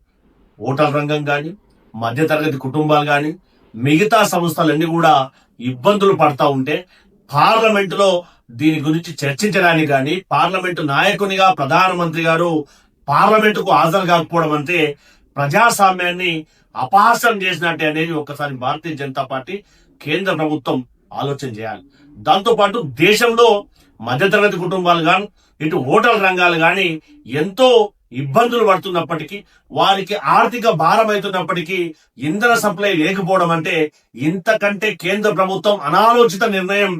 హోటల్ రంగం కానీ, మధ్యతరగతి కుటుంబాలు కానీ, మిగతా సంస్థలన్నీ కూడా ఇబ్బందులు పడతా ఉంటే పార్లమెంటులో దీని గురించి చర్చించడానికి కానీ, పార్లమెంటు నాయకునిగా ప్రధానమంత్రి గారు పార్లమెంటుకు హాజరు కాకపోవడం అంటే ప్రజాస్వామ్యాన్ని అపహాస్యం చేసినట్టే అనేది ఒక్కసారి భారతీయ జనతా పార్టీ, కేంద్ర ప్రభుత్వం ఆలోచన చేయాలి. దాంతోపాటు దేశంలో మధ్యతరగతి కుటుంబాలు కానీ, ఇటు హోటల్ రంగాలు కానీ ఎంతో ఇబ్బందులు పడుతున్నప్పటికీ, వారికి ఆర్థిక భారం అవుతున్నప్పటికీ ఇంధన సప్లై లేకపోవడం అంటే ఇంతకంటే కేంద్ర ప్రభుత్వం అనాలోచిత నిర్ణయం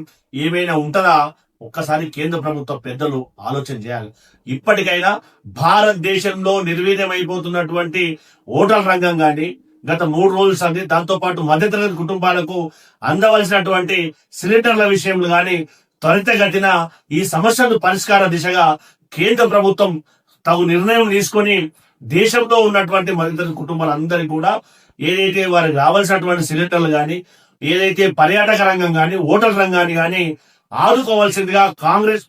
ఏమైనా ఉంటుందా? ఒక్కసారి కేంద్ర ప్రభుత్వ పెద్దలు ఆలోచన చేయాలి. ఇప్పటికైనా భారతదేశంలో నిర్వీర్యమైపోతున్నటువంటి హోటల్ రంగం కానీ గత 3 రోజులు సంది, దాంతోపాటు మధ్యతరగతి కుటుంబాలకు అందవలసినటువంటి సిలిండర్ల విషయంలో కానీ త్వరితగతిన ఈ సమస్యలు పరిష్కార దిశగా కేంద్ర ప్రభుత్వం తగు నిర్ణయం తీసుకొని దేశంలో ఉన్నటువంటి మధ్యతరగతి కుటుంబాలందరికీ కూడా ఏదైతే వారికి రావాల్సినటువంటి సిలిండర్లు కానీ, ఏదైతే పర్యాటక రంగం కానీ, హోటల్ రంగాన్ని కానీ ఆదుకోవాల్సిందిగా కాంగ్రెస్